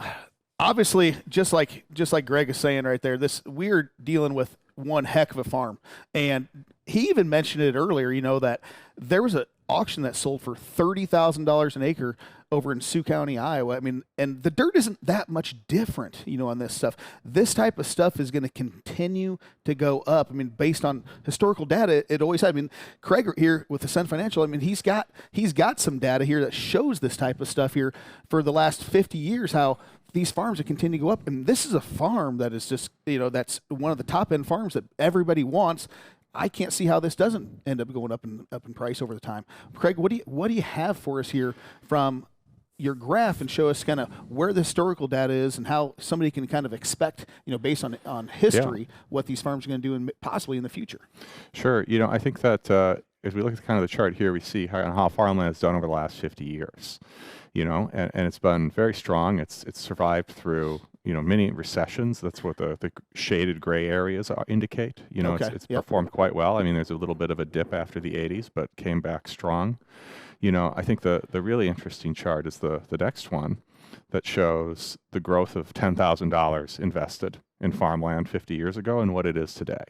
obviously, just like Greg is saying right there, we're dealing with one heck of a farm. And he even mentioned it earlier, that there was an auction that sold for $30,000 an acre over in Sioux County, Iowa. I mean, and the dirt isn't that much different, on this stuff. This type of stuff is going to continue to go up. I mean, based on historical data, it always had. I mean, Craig here with the Sun Financial, I mean, he's got some data here that shows this type of stuff here for the last 50 years, how these farms have continued to go up. And this is a farm that is just, that's one of the top end farms that everybody wants. I can't see how this doesn't end up going up in price over the time. Craig, what do you have for us here from your graph, and show us kind of where the historical data is and how somebody can kind of expect, based on history, what these farms are going to do and possibly in the future? Sure. I think that as we look at kind of the chart here, we see how farmland has done over the last 50 years, and it's been very strong. It's survived through, many recessions. That's what the shaded gray areas indicate. It's performed quite well. I mean, there's a little bit of a dip after the 80s, but came back strong. I think the really interesting chart is the next one that shows the growth of $10,000 invested in farmland 50 years ago and what it is today,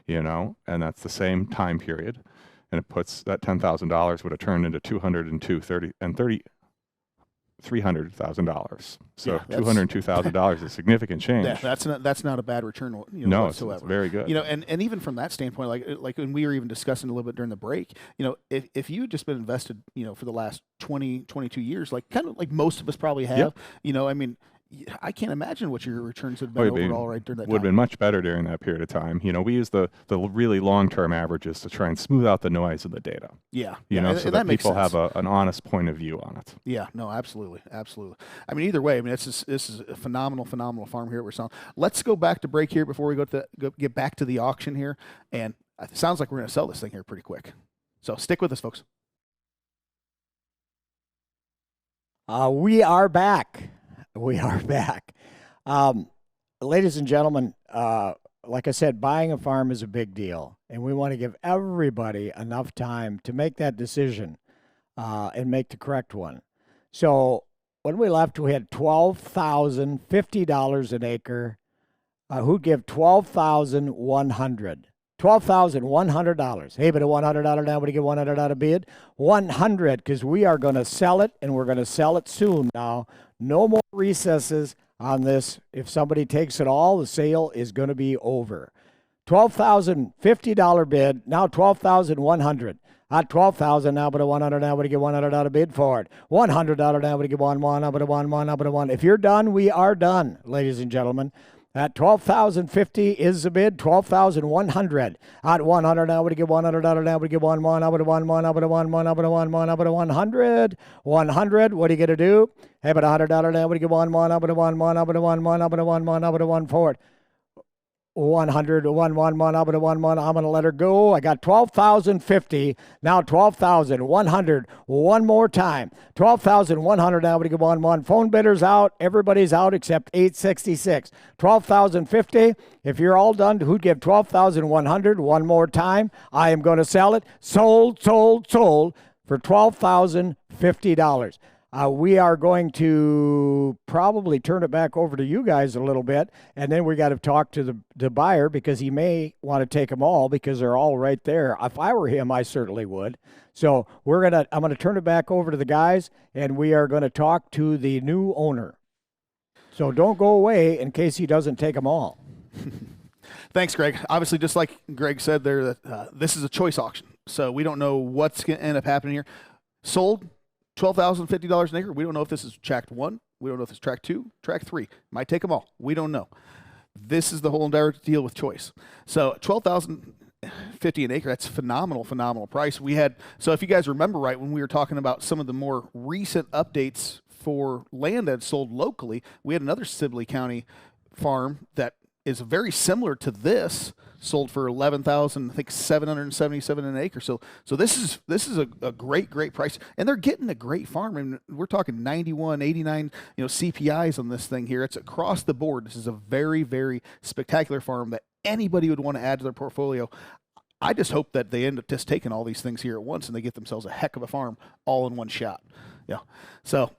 and that's the same time period. And it puts that $10,000 would have turned into $300,000. So $202,000 is a significant change. Yeah, that's not a bad return, no, whatsoever. It's very good. And even from that standpoint, like when we were even discussing a little bit during the break, if you had just been invested, for the last 20, 22 years, like kind of like most of us probably have, I mean, I can't imagine what your returns would have been overall right during that time. Would have been much better during that period of time. We use the really long-term averages to try and smooth out the noise of the data. Yeah. So that people have an honest point of view on it. Yeah, no, absolutely. I mean, either way, this is a phenomenal farm here that we're selling. Let's go back to break here before we get back to the auction here. And it sounds like we're going to sell this thing here pretty quick. So stick with us, folks. We are back. Ladies and gentlemen, like I said, buying a farm is a big deal, and we want to give everybody enough time to make that decision and make the correct one. So when we left, we had $12,050 an acre. Who'd give $12,100? $12,100. Hey, but a $100 now, would you get 100 out of bid? 100, because we are going to sell it, and we're going to sell it soon now. No more recesses on this. If somebody takes it all, the sale is going to be over. $12,050 bid, now $12,100. At $12,000 now, but a 100 now, would you get 100 out of bid for it? $100 now, would you get one, up at a one. If you're done, we are done, ladies and gentlemen. At $12,050 is the bid. $12,100. At 100 now, would you get 100 now, would you get one, up at a one, up at a one, up at a one, up at a 100. 100. What are you gonna do? Hey, but $100 now, would you get one, up at a one, up at a one, up at a one, up at a one for it? 100, one, up at a one. I'm going to let her go. I got $12,050. Now $12,100. One more time. $12,100 now. We get one. Phone bidders out. Everybody's out except 866. $12,050. If you're all done, who'd give $12,100? One more time. I am going to sell it. Sold for $12,050. We are going to probably turn it back over to you guys a little bit, and then we got to talk to the buyer because he may want to take them all because they're all right there. If I were him, I certainly would. So I'm gonna turn it back over to the guys, and we are going to talk to the new owner. So don't go away in case he doesn't take them all. Thanks, Greg. Obviously, just like Greg said there, this is a choice auction, so we don't know what's going to end up happening here. Sold. $12,050 an acre. We don't know if this is tract 1. We don't know if it's tract 2, tract 3. Might take them all. We don't know. this is the whole entire deal with choice. So $12,050 an acre, that's phenomenal price. So if you guys remember right, when we were talking about some of the more recent updates for land that's sold locally, we had another Sibley County farm that is very similar to this, sold for $11,777 an acre. So this is a great price, and they're getting a great farm. And we're talking 91, 89, CPIs on this thing here. It's across the board. This is a very spectacular farm that anybody would want to add to their portfolio. I just hope that they end up just taking all these things here at once and they get themselves a heck of a farm all in one shot. Yeah. So,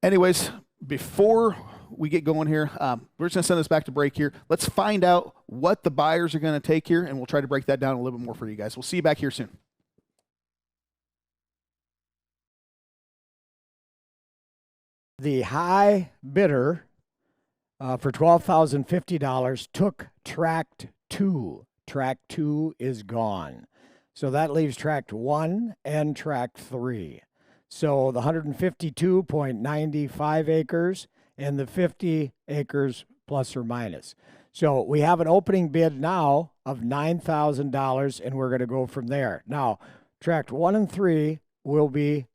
anyways, before we get going here, we're just going to send this back to break here. Let's find out what the buyers are going to take here, and we'll try to break that down a little bit more for you guys. We'll see you back here soon. The high bidder for $12,050 took tract 2. Tract 2 is gone. So that leaves tract 1 and tract 3. So the 152.95 acres and the 50 acres plus or minus. So we have an opening bid now of $9,000, and we're going to go from there. Now, tract 1 and 3 you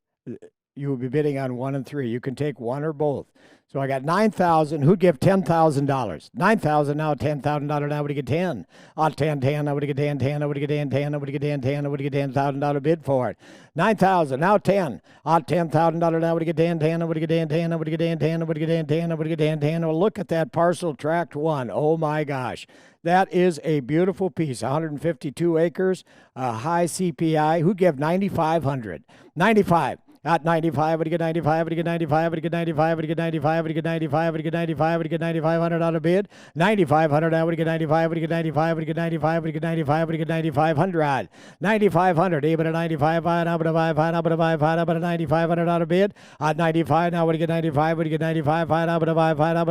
will be bidding on 1 and 3. You can take one or both. So I got $9,000. Who'd give $10,000? $9,000 now, $10,000. Now would you get 10? Oh, 10. I would get 10. I would get 10. I would get 10. I would get $10,000 bid for it. $9,000 now 10. Oh, $10,000. Now would get 10. I would get 10. I would get 10. I would get 10. I would get 10. Well, look at that parcel, tract 1. Oh my gosh. That is a beautiful piece, 152 acres, high CPI. Who gave $9,500? 95. At 95, would you get 95, would you get 95, would you get 95, would you get 95, would you get 95, would you get 95, would you get 9,500 on a bid? 9,500, I would get 95, would you get 95, would you get 95, would you get 95, would you get 9,500? 9,500, even at 95, up at a 9,500 on a bid. At 95, now would you get 95, would you get 95, up at a 5, up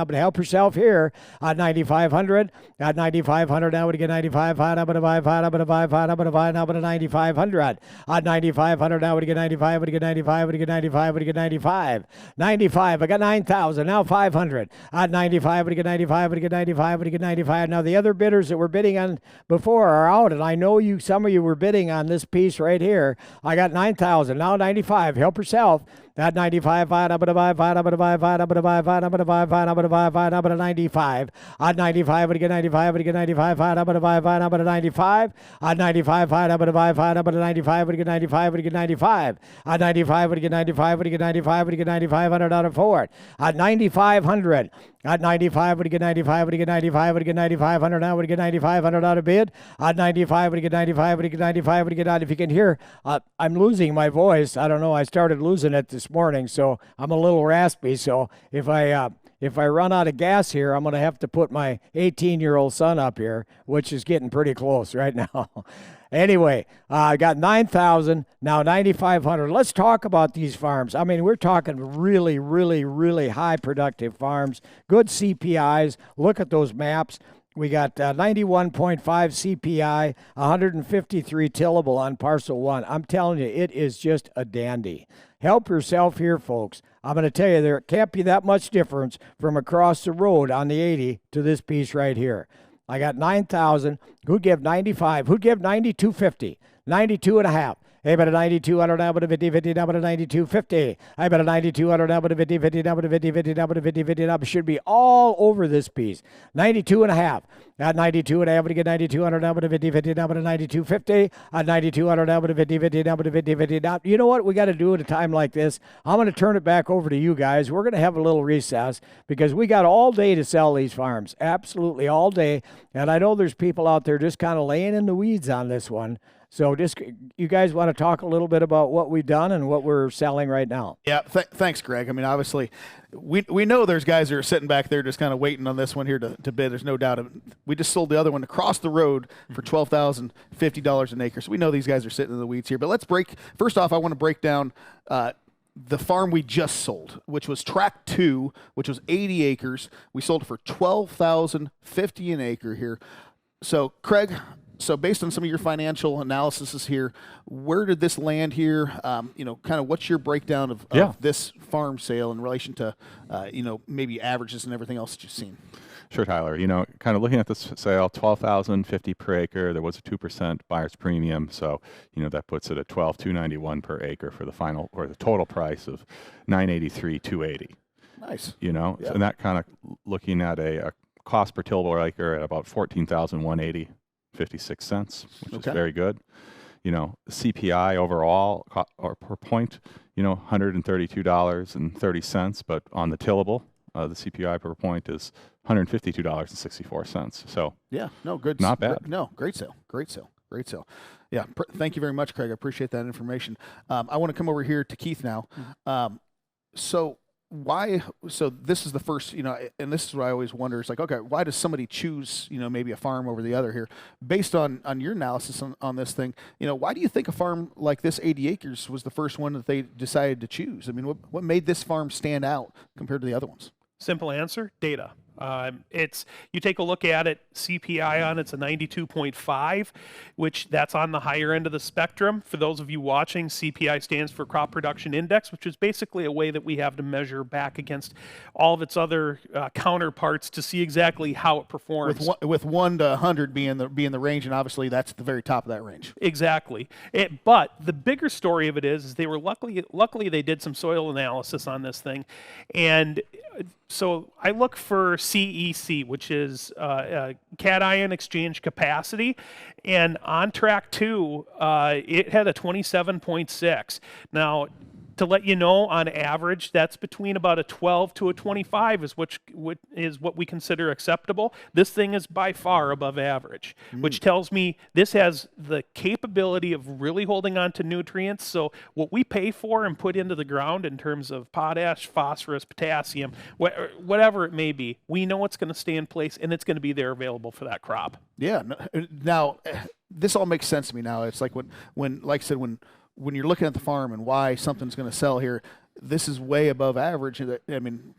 and help yourself here. At 9,500, at 9,500, now would you get 95, up at a 5, up at a 5, up at a 5, up at a 9,500. At 9,500, now would you get 95, would you get 95, would you get 95, would you get 95? 95, I got 9,000, now 500. At 95, would you get 95, would you get 95, would you get 95? Now the other bidders that were bidding on before are out, and I know some of you were bidding on this piece right here. I got 9,000, now 95, help yourself. At 95, up at a 5, up at a 5, up at a 5, up at a 5, up at a 5, up at a 95. At 95, would you get 95, would you get 95, up at a 5, up at a 95. At 95, up at a 5, up at a 95, would you get 95, would you get 95. At 95, would you get 95, would you get 95, would you get 9,500 out of Ford. At 9,500. At 95, would you get 95, would you get 95, would you get 9,500 now, would you get 9,500 out of bid? At 95, would you get 95, would you get 95, would you get out? If you can hear, I'm losing my voice. I don't know, I started losing it this morning, so I'm a little raspy. So if I run out of gas here, I'm going to have to put my 18-year-old son up here, which is getting pretty close right now. Anyway, I got 9,000, now 9,500. Let's talk about these farms. I mean, we're talking really high productive farms, good CPIs. Look at those maps. We got 91.5 CPI, 153 tillable on parcel 1. I'm telling you, it is just a dandy. Help yourself here, folks. I'm going to tell you, there can't be that much difference from across the road on the 80 to this piece right here. I got 9,000. Who'd give 95? Who'd give 92.50? 92 and a half. Hey, but a 9200 down with a 50 down with a 92.50. I bet a 9200 down with a 50 down with a 50 down with a 50 down. Should be all over this piece. 92 and a half. At 92 and a half, we get 9200 down with a 50 down with a 92.50. At 9200 down with a 50 down with a 50 down. You know what we got to do at a time like this? I'm going to turn it back over to you guys. We're going to have a little recess because we got all day to sell these farms. Absolutely all day. And I know there's people out there just kind of laying in the weeds on this one. So just, you guys want to talk a little bit about what we've done and what we're selling right now? Yeah, thanks, Greg. I mean, obviously, we know there's guys that are sitting back there just kind of waiting on this one here to bid. There's no doubt. We just sold the other one across the road for $12,050 an acre. So we know these guys are sitting in the weeds here. But let's break. First off, I want to break down the farm we just sold, which was tract 2, which was 80 acres. We sold it for $12,050 an acre here. So, Craig, based on some of your financial analysis here, where did this land here? Kind of what's your breakdown of this farm sale in relation to, maybe averages and everything else that you've seen? Sure, Tyler. You know, kind of looking at this sale, $12,050 per acre. There was a 2% buyer's premium, so you know that puts it at $12,291 per acre for the final or the total price of $983,280. Nice. You know, Yeah. and that kind of looking at a cost per tillable acre at about $14,180.56, which Okay. is very good. You know, CPI overall or per point, you know, $132.30, but on the tillable, the CPI per point is $152.64. So Yeah, no, good. Not bad. No, great sale. Yeah, thank you very much, Craig. I appreciate that information. I want to come over here to Keith now. So this is the first, you know, and this is what I always wonder. It's like, okay, why does somebody choose, you know, maybe a farm over the other here? Based on your analysis on this thing, you know, why do you think a farm like this, 80 acres, was the first one that they decided to choose? I mean, what made this farm stand out compared to the other ones? Simple answer, data. You take a look at it, CPI on it's a 92.5, which that's on the higher end of the spectrum. For those of you watching, CPI stands for Crop Production Index, which is basically a way that we have to measure back against all of its other counterparts to see exactly how it performs. With 1 to 100 being the range, and obviously that's at the very top of that range. Exactly. But the bigger story of it is they were luckily they did some soil analysis on this thing, and so I look for CEC, which is cation exchange capacity, and on track 2, it had a 27.6. Now, to let you know, on average, that's between about a 12 to a 25 is what we consider acceptable. This thing is by far above average, which tells me this has the capability of really holding on to nutrients. So what we pay for and put into the ground in terms of potash, phosphorus, potassium, whatever it may be, we know it's going to stay in place and it's going to be there available for that crop. Yeah. Now, this all makes sense to me now. It's like when like I said, when you're looking at the farm and why something's going to sell here, this is way above average. I mean,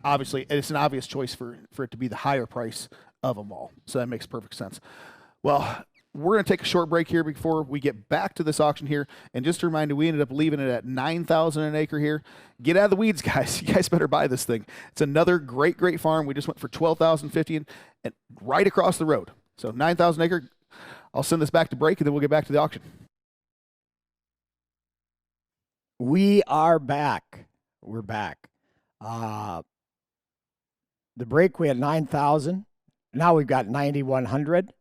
obviously, it's an obvious choice for it to be the higher price of them all. So that makes perfect sense. Well, we're going to take a short break here before we get back to this auction here. And just a reminder, we ended up leaving it at $9,000 an acre here. Get out of the weeds, guys. You guys better buy this thing. It's another great farm. We just went for $12,050 and right across the road. So 9,000 acre. I'll send this back to break and then we'll get back to the auction. We are back. We're back. The break, we had 9,000. Now we've got 9,100.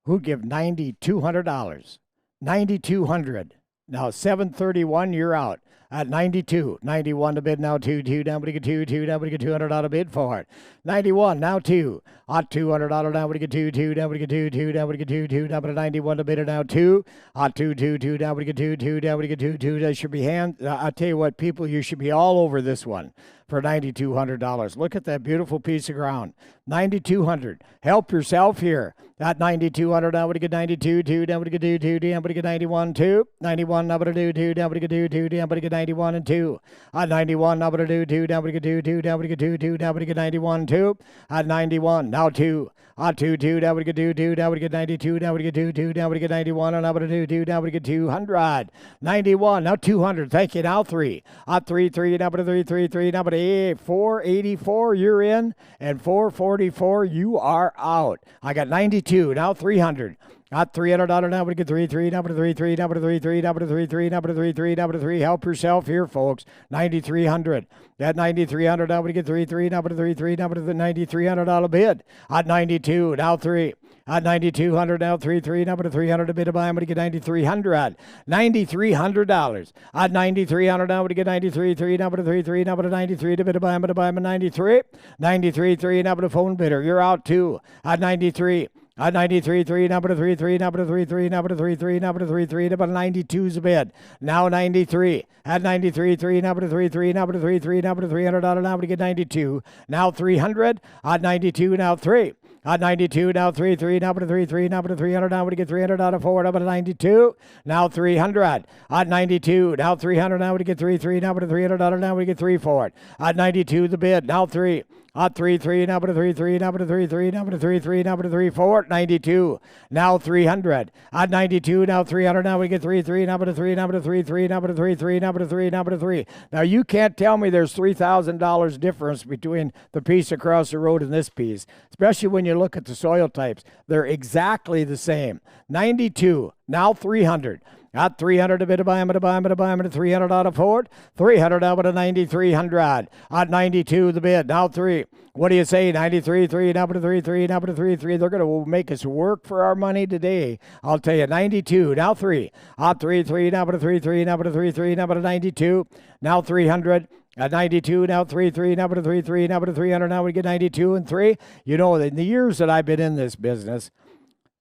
Who give $9,200? 9,200. Now 731, you're out. At 92, 91 to bid now 2, down we get 2, down we get $200 bid for it. 91, now 2, hot $200 down we get 2, down we get 2, down we get 2, down to 91 to bid now 2, hot 2, down we get 2, down we get 2. That should be I tell you what, people, you should be all over this one for $9,200. Look at that beautiful piece of ground. 9,200. Help yourself here. At 9,200, now we get 92, 2, down we get 2, down we get 91, 2, 91, now we get 2, down we get 2, down we get 91 and 2. At 91, now we get 2, down we get 2, down we get 2, down we get 91, 2. At 91, now 2. At 2, down we get 2, down we get 92, down we get 2, down we get 91, and now we get 2, down we get 200. 91, now 200. Thank you. Now 3. At 3, now we get 3, now we get 484. You're in, and 444. You are out. I got 92. Now 300. At $300, now we get 3, now we get 3, now we get 3, now we get 3, now we get 3, now we get 3. Help yourself here, folks. 9,300. At 9,300, now we get 3, now we get 3, now we get the $9,300 bid. At 92, now 3. At 9,200, now 3, now we get 300 to bid to buy. I'm going to get 9,300. $9,300. At 9,300, now we get 93, now we get 3, now we get 93 to bid to buy. I'm going to buy him a 93. 93, now we get phone bidder. You're out too. At 93. At 93, number 3, number 3, number 3, number 3, number 92's a bid. Now 93. At 93, number 3, number 3, number $300. Now we get 92. Now 300. At 92, now 3. At 92, now 3, number 3, number 300. Now we get 300 out of 4. Number 92. Now 300. At 92, now 300. Now we get 3, number $300. Now we get 3 for it. At 92, the bid. Now 3. At 3, number 3, number 3, number 3, number 3, number 3 for it. at 92. Now 300. At 92, now 300. Now we get 3, number to 3, number to 3, 3, number to 3, 3, number to 3, number to 3. Now you can't tell me there's $3,000 difference between the piece across the road and this piece, especially when you look at the soil types. They're exactly the same. 92, now 300. At 300 a bit of buy, I'm at 300 out of Ford. 300 out of 9,300. At 92 the bid. Now 3. What do you say? 93, 3, number to 3, 3, number to 3, 3. They're going to make us work for our money today. I'll tell you, 92, now 3. At 3, 3, number to 3, 3, number to 3, 3, number to 92. Now 300. At 92, now 3, number to 3, 3, number to 300. Now we get 92 and 3. You know, in the years that I've been in this business,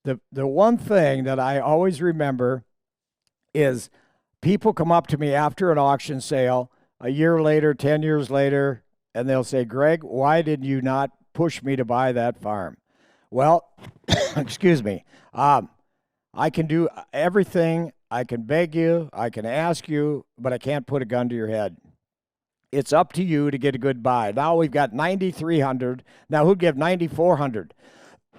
the one thing that I always remember is people come up to me after an auction sale a year later, 10 years later, and they'll say, Greg, why did you not push me to buy that farm? Well, excuse me. I can do everything. I can beg you. I can ask you, but I can't put a gun to your head. It's up to you to get a good buy. Now we've got 9,300. Now who'd give 9,400?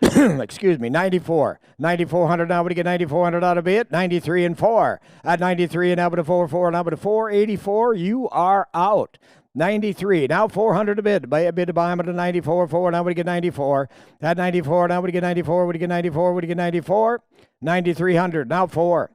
Excuse me, 94. 9,400 now, would you get 9,400 out of it? 93 and 4. At 93 and now to 4, now to 484, you are out. 93, now 400 a bid. Buy a bid to buy him at a 94, 4, now would you get 94. At 94, now would you get 94, would you get 94, would you get 94? 9,300, now 4.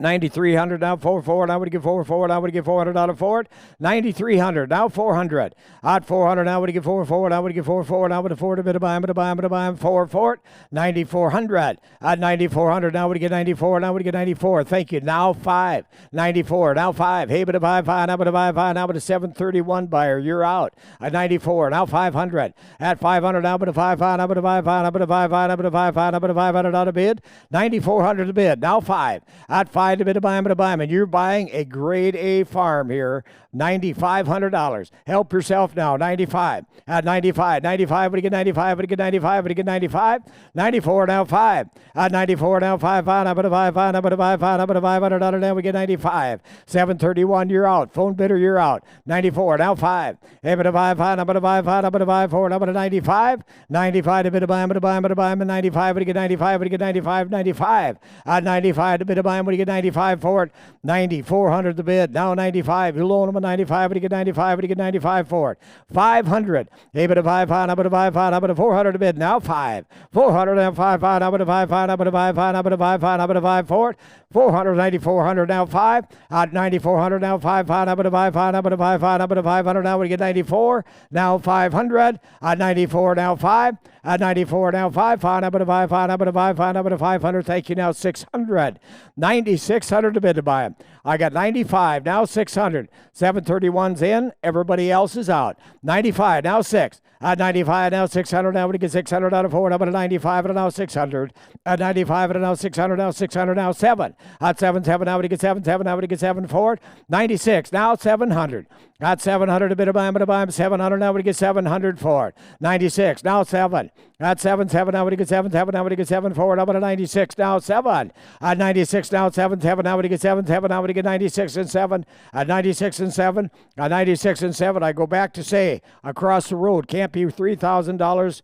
9,300, now 4, now would you get 4, now would you get 400 out of Ford? 9,300, now 400. At 400, now would you get 4, now would you get 4, now would you 4 to bid to buy him, 4. 9,400. At 9,400, now would you get 94, now would you get 94. Thank you. Now 5. 94, now 5. Hey, but a buy 5, now but a buy 5, now but a 731 buyer. You're out. At 94, now 500. At 500, now but a 5, now but a buy 5, now but a buy 5, now but a 5, now but a 500 out of bid. 9,400 to bid. Now 5. At 5 to bid to buy him, and you're buying a grade A farm here. $9,500. Help yourself now. 95. At 95. 95, would you get 95? Would you get 95? Would you get 95? 94, now 5. At 94, now 5, now but a 5, now but a 5, now but a $500, now we get 95. 731, you're out. Phone bidder, you're out. 94, now 5. Hey, but a 5, now but a 5, now but a 5, 4, now but a 95. 95 to bid to buy him, 95, would you get 95? Would you get 95? 95. At 95 to bid to buy him, would you get 95 for it? 9,400 the bid. Now 95. You loan him a 95. Would you get 95? Would you get 95 for it? 500. Hey, but a 5, now but a 5, now but a 400 to bid. Now 5. 400, now 5, now but a 5, now but a 5, now but a 5, now but a 5 for it. 400, 9,400, now 5. At 9,400, now 5, now but a 5, now but a 5, now but a 500, now we get 94. Now 500. At 94, now 5. At 94, now 5, now but a 5, now but a 5, now but a 500. Thank you. Now 600. 9,600 to bid to buy him. I got 95, now 600. 731's in, everybody else is out. 95, now 6. At 95, now 600, now we get 600 out of 4, now but a 95, and now 600. At 95, and now 600, now 600, now 7. At 7, now we get 7, now we get 7 for it. 96, now 700. At 700, a bit of buy him, 700, now we get 700 for it. 96, now 7. At 7, now we get 7, now we get 7 for it. Now but a 96, now 7. At 96, now 7, now we get 7, now we get 96 and 7. At 96 and 7. At 96 and 7, I go back to say, across the road can't be $3,000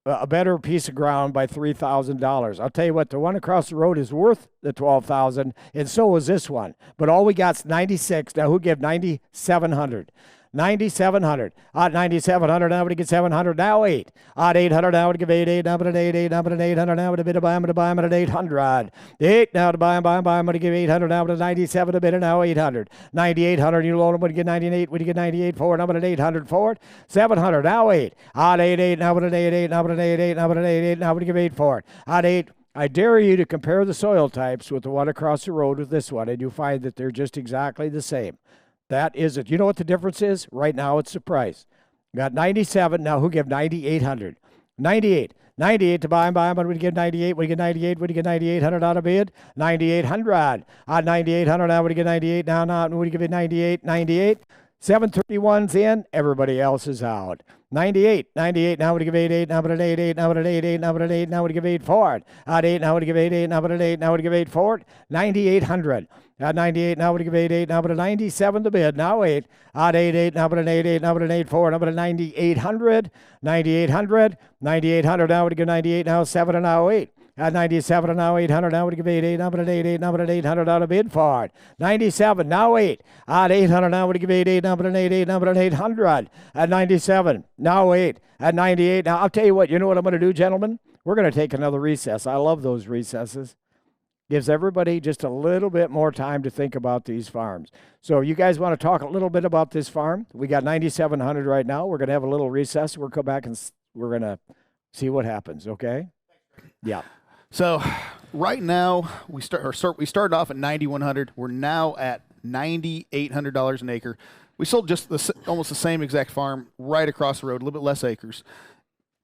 a better piece of ground by $3,000. I'll tell you what, the one across the road is worth the $12,000, and so is this one. But all we got's 96. Now who give 9,700? 9,700. At 9,700, now we get 700. Now 8. At 800, now we give 8. Now but an 8. Now but an 800. Now with a bit of buy him, at an 800. 8. Now to buy him, I'm going to give 800. Now with a 97 a bit, and now 800. 9,800. You loan him when you get 98. When you get 98 for it, now with an 800 for it. 700. Now 8. At 8. Now with an 8. Now with an 8. Now with an 8. Now we give 8 for it. At 8. I dare you to compare the soil types with the one across the road with this one, and you find that they're just exactly the same. That is it. You know what the difference is? Right now it's the price. Got 97. Now who give 9,800? 98. 98 to buy him, but we get 98. We get 98. We get 9,800 out of bid. 9,800. At 9,800. Now we get 98. Now we give it 98. 98. 731's in, everybody else is out. 98, now would give 8, now would an 8, now would an 8, now would an 8, now would give 8 forward. At 8, now would give 8, now would an 8, now would give 8 forward. 9,800. At 98, now would give 8, now would a 97 to bid, now 8. At 8, now would an 8, now would an 8 forward, now would a 9,800. 9,800, now would give 98, now 7, and now 8. At 97, and now 800, now would give 8, now would an 8, now would an 800 out of bid forward. 97, now 8. At 800, now would give 8, now would an 8, now would an 800. At 97, now 8. At 98, now I'll tell you what, you know what I'm going to do, gentlemen? We're going to take another recess. I love those recesses. Gives everybody just a little bit more time to think about these farms. So you guys want to talk a little bit about this farm? We got 9,700 right now. We're going to have a little recess. We'll come back and we're going to see what happens, okay? Yeah. So right now we started off at 9,100. We're now at $9,800 an acre. We sold just almost the same exact farm right across the road, a little bit less acres.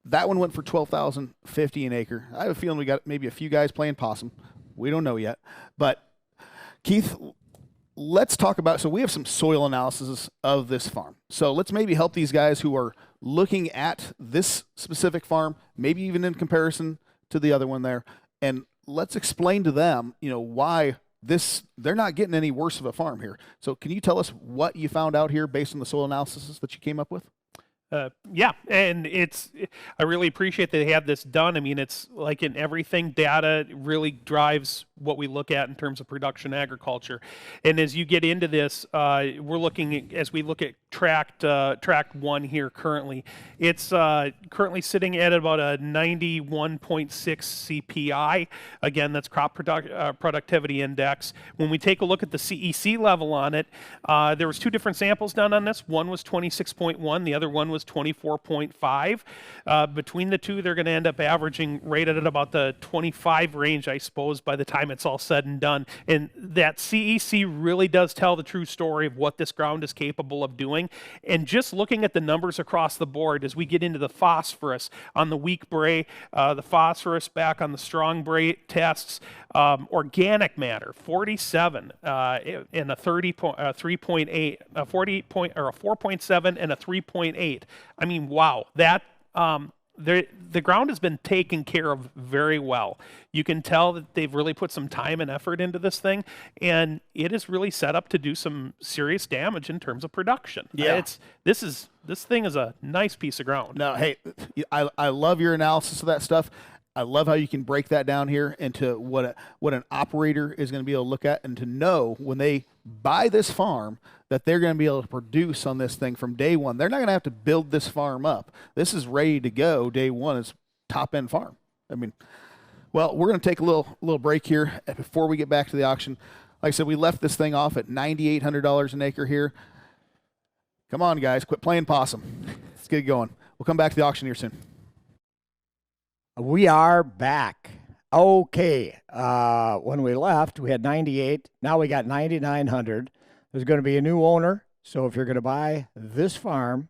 That one went for $12,050 an acre. I have a feeling we got maybe a few guys playing possum. We don't know yet. But Keith, let's talk about, so we have some soil analysis of this farm. So let's maybe help these guys who are looking at this specific farm, maybe even in comparison to the other one there, and let's explain to them, why they're not getting any worse of a farm here. So can you tell us what you found out here based on the soil analysis that you came up with? Yeah, and I really appreciate that they have this done. I mean, it's like in everything, data really drives what we look at in terms of production agriculture. And as you get into this, we're looking as we look at tract 1 here currently, it's currently sitting at about a 91.6 CPI. Again, that's crop productivity index. When we take a look at the CEC level on it, there was 2 different samples done on this. One was 26.1, the other one was 24.5. Between the two, they're going to end up averaging right at about the 25 range, I suppose, by the time it's all said and done. And that CEC really does tell the true story of what this ground is capable of doing. And just looking at the numbers across the board as we get into the phosphorus on the weak bray, the phosphorus back on the strong bray tests, organic matter 47 and a 3.8, a 4.7 and a 3.8. I mean, wow, that the ground has been taken care of very well. You can tell that they've really put some time and effort into this thing, and it is really set up to do some serious damage in terms of production. Yeah, this thing is a nice piece of ground. No, hey, I love your analysis of that stuff. I love how you can break that down here into what an operator is going to be able to look at and to know when they buy this farm that they're going to be able to produce on this thing from day one. They're not going to have to build this farm up. This is ready to go day one. It's top-end farm. I mean, well, we're going to take a little break here before we get back to the auction. Like I said, we left this thing off at $9,800 an acre here. Come on, guys, quit playing possum. Let's get it going. We'll come back to the auction here soon. We are back. Okay. When we left, we had 98. Now we got 9,900. There's going to be a new owner. So if you're going to buy this farm,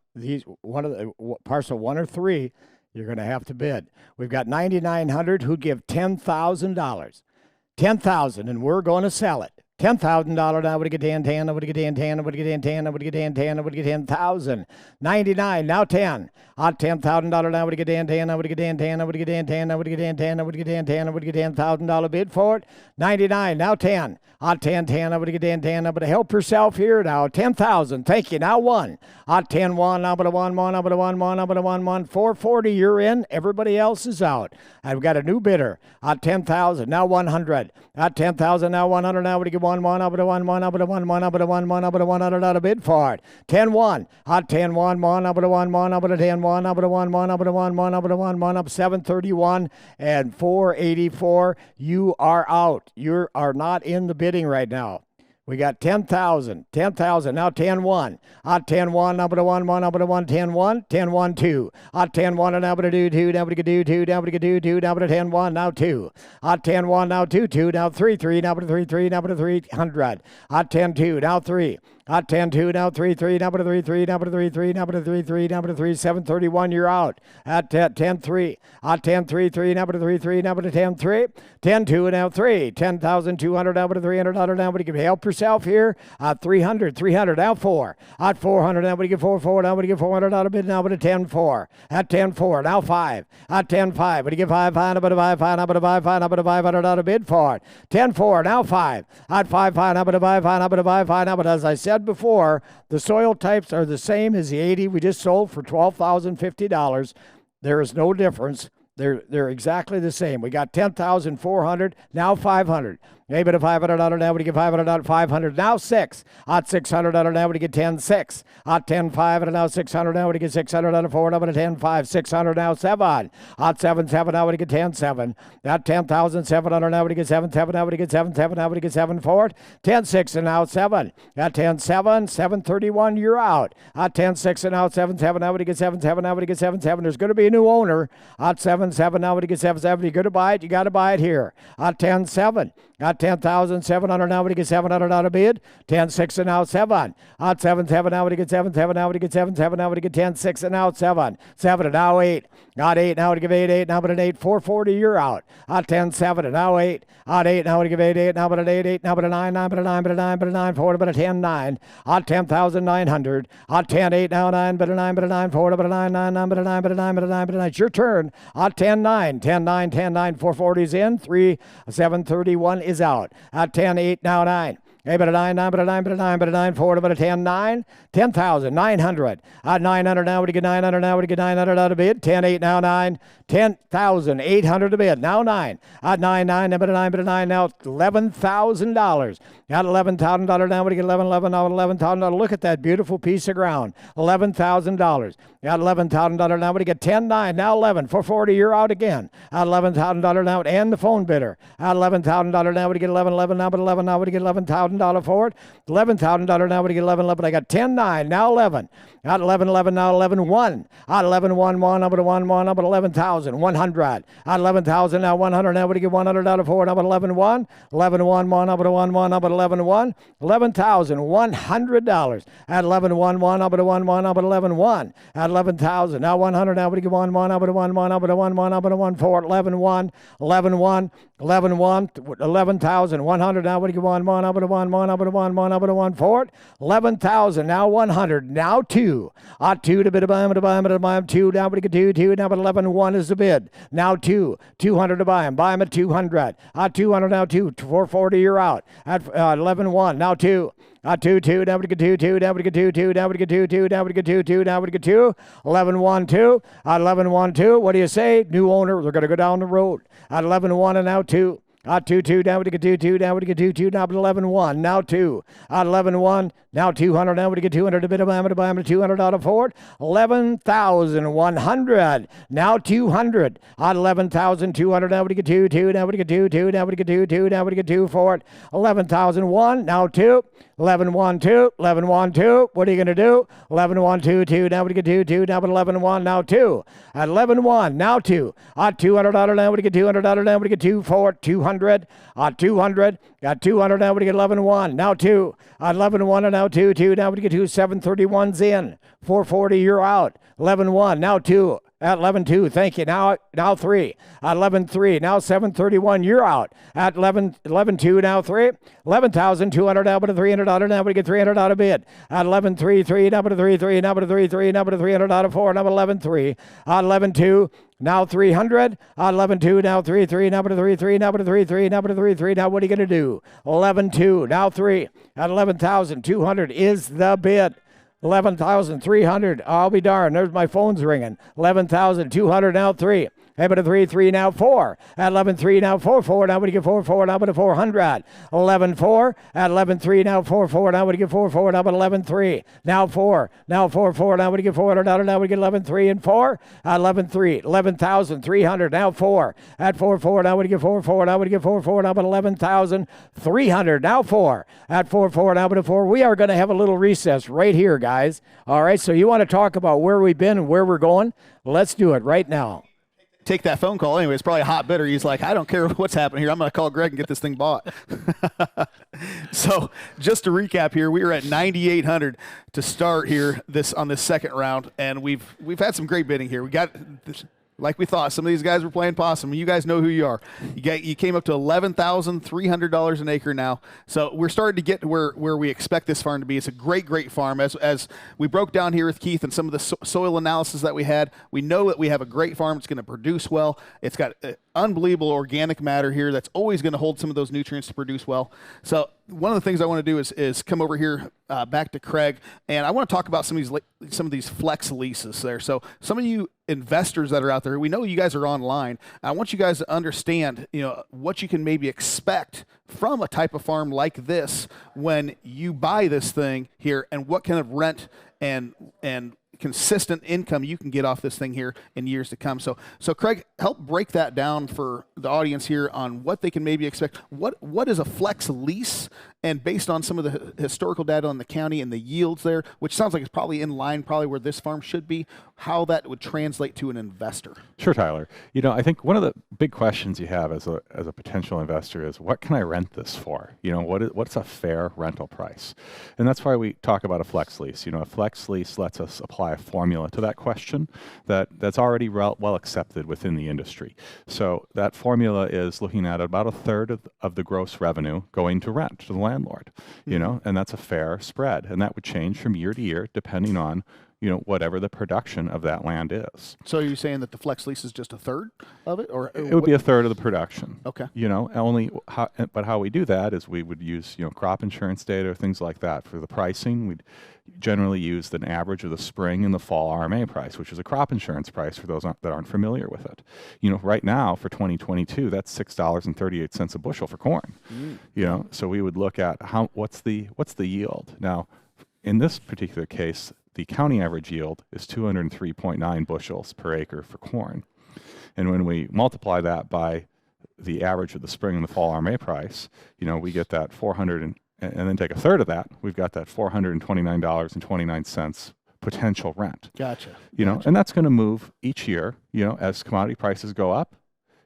parcel 1 or 3, you're going to have to bid. We've got 9,900 who give $10,000. $10,000, and we're going to sell it. $10,000, I would get 10, I would get 10, I would get 10, I would get 10, I would get 10,000. 99, now 10. $10,000, now would get 10, I would get 10, I would get 10, I would get 10, I would get 10, I would get $10,000 bid for it. 99, now 10. 10, I would get 10, I would help yourself here now. 10,000, thank you. Now 1. 10, 1, I would have 1, I would have 1, I would have 1. 440, you're in. Everybody else is out. I've got a new bidder. 10,000, now 100. 10,000, now 100, now would get 1, I would have 1, I would have 1, I would have 1, I would have 100 out of bid for it. 10, 1. 10, 1, I would have 1, I would have 10, 1, I would have 1, I would have 1, I would have 1, up 731 and 484. You are out. You are not in the bidding right now. We got 10,000. 10,000. Now 10, 1. 10, 1. Now but a 1, 1. Now but a 1, 10, 1. 10, 1, 2. 10, 1. Now but a 2, 2. Now but a do 2. Now but a do 2. Now but a 10, 1. Now 2. 10, 1. Now 2, 2. Now 3, 3. Now but a 3, 3. Now but a 300. 10, 2. Now 3. At 10-2, now 3-3, now to 3-3, now to 3-3, now to 3-3, now to 3, 731, you're out. At 10-3, at 10-3-3, now to 3-3, now to 10-3, 10-2, now 3, 10,200, now to $300, now to help yourself here. At 300, 300, now 4. At 400, now to get 4, now to get 400 out of bid, now to 10-4. At 10-4, now 5. At 10-5, to get 5, now to 5, now to 5, now to 500 out of bid for it. 10-4, now 5. At 5, now to 5, now to 5, now but as I said before, the soil types are the same as the 80 we just sold for $12,050. There is no difference. They're exactly the same. We got 10,400, now 500. Maybe to $500 now we get $500, 500 now 6. At $600 now we get 10.6. At 10.5 now 600 now we get 600 out of 4 now to 10.5. 600 now 7. At 7.7 now we get 10.7. At 10,700 now we get 7.7 now we get 7.7 now we get 7.4. 10.6 and now 7. At 10.7, 731 you're out. At 10.6 and now 7.7 now we get 7.7 now we get 7.7. There's going to be a new owner. At 7.7 now we get 7.7. You're going to buy it. You got to buy it here. At 10.7. At 10,700 now we get 700 out of bid. 10.6 and now 7. At 7.7 now we get 7.7 now we get 7.7 now we get 10.6 and now 7. 7 and now 8. At 8 now we give 8 now but an 8 440 you're out. At 10.7 and now 8. At 8 now we give 8 now but an 8 now but a 9 9 but a 9 but a 9 but a 9 4 but a 10 9. At 10,900. At 10 8 now 9 but a 9 but a 9 4 but a 9 9 9 but a 9 but a 9 but a 9 but a 9. It's your turn. At 10 9 10 9 10 9 440's in. 3 731 is out. At 10 8 now 9. Hey, but a 9, 9, but a 9, but a 9, but a 9, 4, but a 10, 9, 10,900. At 900 now, we get 900 now, we get 900 out of bid. 10, 8 now, 9, 10,800 to bid. Now 9. At 9, 9, but a 9, but a 9, now $11,000. At $11,000 now, we get 11, 11, now $11,000. Look at that beautiful piece of ground. $11,000. At $11,000 now, we get 10, 9, now 11, 440, you're out again. At $11,000 now, and the phone bidder. At $11,000 now, we get 11, 11, now, but 11, now we get $11,000 for it. $11,000 now, we get 11, 11. I got 10, 9, now 11. At 11, 11, now 11, 1. At 11, 1, 1, now but 1, 1, now but 11,000, 100. At 11,000 now 100, now we get 100 out of 4, now but 11, 1. 11, 1, 1, now but 1, 1, now but 11, 1. $11,100. At 11, 1, 1, now but 1, 1, now but 11, 1. At 11,000, now 100, now we get 1, 1, now but 1, 1, now but 1, 1, now but 1, 4, 11, 1, 11, 1, 11, 1, 11,100, now we get 1, 1, now but 1, 1, now but 1, 1, now but 1, 4, 11,000, now 100, now 2. At 2 to bid a buy, to buy him, 2, now we get 2, 2, now but 11, 1 is the bid. Now 2, 200 to buy him at 200. At 200, now 2, 440, you're out. At 11, 1, now 2. At 2, 2, now we get 2, 2, now we get 2, 2, now we get 2, 2, now we get 2, 2, now we get 2. 11, 1, 2. At 11, 1, 2. What do you say? New owner, they're going to go down the road. At 11, 1 and now 2. At 2, 2, now we get 2, 2, now we get 2, 2, now but 11, 1, now 2. At 11, 1, now 200, now we get 200 to bid a buy him, to buy him, 200 out of 4. 11,100, now 200. At 11,200, now we get 2, 2, now we get 2, 2, now we get 2, 2, now we get 2 for it. 11,001, now 2. 11, 1, 2, 11, 1, 2. What are you going to do? 11, 1, 2, 2. Now we get 2, 2. Now but 11, 1, now 2. At 11, 1, now 2. At $200, now we get $200. Now we get 2 for it. 200. At 200. At 200, now we get 11, 1. Now 2. At 11, 1, and now 2, 2. Now we get 2. 731's in. 440, you're out. 11, 1, now 2. At 11.2, thank you. Now 3. At 11.3, now 731, you're out. At 11.2, now 3. 11,200, now but a $300, now we get 300 out of bid. At 11.3, 3, now but a 3, 3, now but a 3, 3, now but a 300 out of 4, now but 11.3. At 11.2, now 300. At 11.2, now 3, 3, now but a 3, 3, now but a 3, 3, now but a 3, 3. Now what are you going to do? 11.2, now 3. At 11,200 is the bid. 11,300. I'll be darned. There's my phone's ringing. 11,200, now 3. Hey, but a 3, 3, now 4. At 11.3, now 4, 4. Now we get 4, 4. Now but a 400. 11.4. At 11.3, now 4, 4. Now we get 4, 4. Now but 11.3. Now 4. Now 4, 4. Now we get $400. Now we get 11.3 and 4. At 11.3. 11,300. Now 4. At 4, 4. Now we get 4, 4. Now we get 4, 4. Now but 11,300. Now 4. At 4, 4. Now but a 4. We are going to have a little recess right here, guys. All right. So you want to talk about where we've been and where we're going? Let's do it right now. take that phone call anyway. It's probably a hot bidder. He's like, I don't care what's happening here. I'm going to call Greg and get this thing bought. So just to recap here, we were at 9,800 to start here on this second round, and we've had some great bidding here. We got this, like we thought, some of these guys were playing possum. You guys know who you are. You came up to $11,300 an acre now. So we're starting to get to where we expect this farm to be. It's a great farm. As we broke down here with Keith and some of the soil analysis that we had, we know that we have a great farm. It's going to produce well. It's got unbelievable organic matter here that's always going to hold some of those nutrients to produce well. So one of the things I want to do is come over here back to Craig, and I want to talk about some of these flex leases there. So some of you investors that are out there, we know you guys are online. I want you guys to understand, what you can maybe expect from a type of farm like this when you buy this thing here, and what kind of rent and consistent income you can get off this thing here in years to come. So Craig, help break that down for the audience here on what they can maybe expect. What is a flex lease? And based on some of the historical data on the county and the yields there, which sounds like it's probably in line probably where this farm should be, how that would translate to an investor. Sure, Tyler. I think one of the big questions you have as a potential investor is, what can I rent this for? What's a fair rental price? And that's why we talk about a flex lease. A flex lease lets us apply a formula to that question that's already well accepted within the industry. So that formula is looking at about a third of the gross revenue going to rent to the landlord, and that's a fair spread. And that would change from year to year depending on whatever the production of that land is. So you're saying that the flex lease is just a third of it, or it would be a third of the production? Okay. But how we do that is we would use crop insurance data or things like that for the pricing. We'd generally use an average of the spring and the fall RMA price, which is a crop insurance price for those that aren't familiar with it. Right now for 2022, that's $6.38 a bushel for corn. So we would look at what's the yield. Now, in this particular case, the county average yield is 203.9 bushels per acre for corn. And when we multiply that by the average of the spring and the fall RMA price, we get that 400 and then take a third of that, we've got that $429.29 potential rent. Gotcha. And that's going to move each year. As commodity prices go up,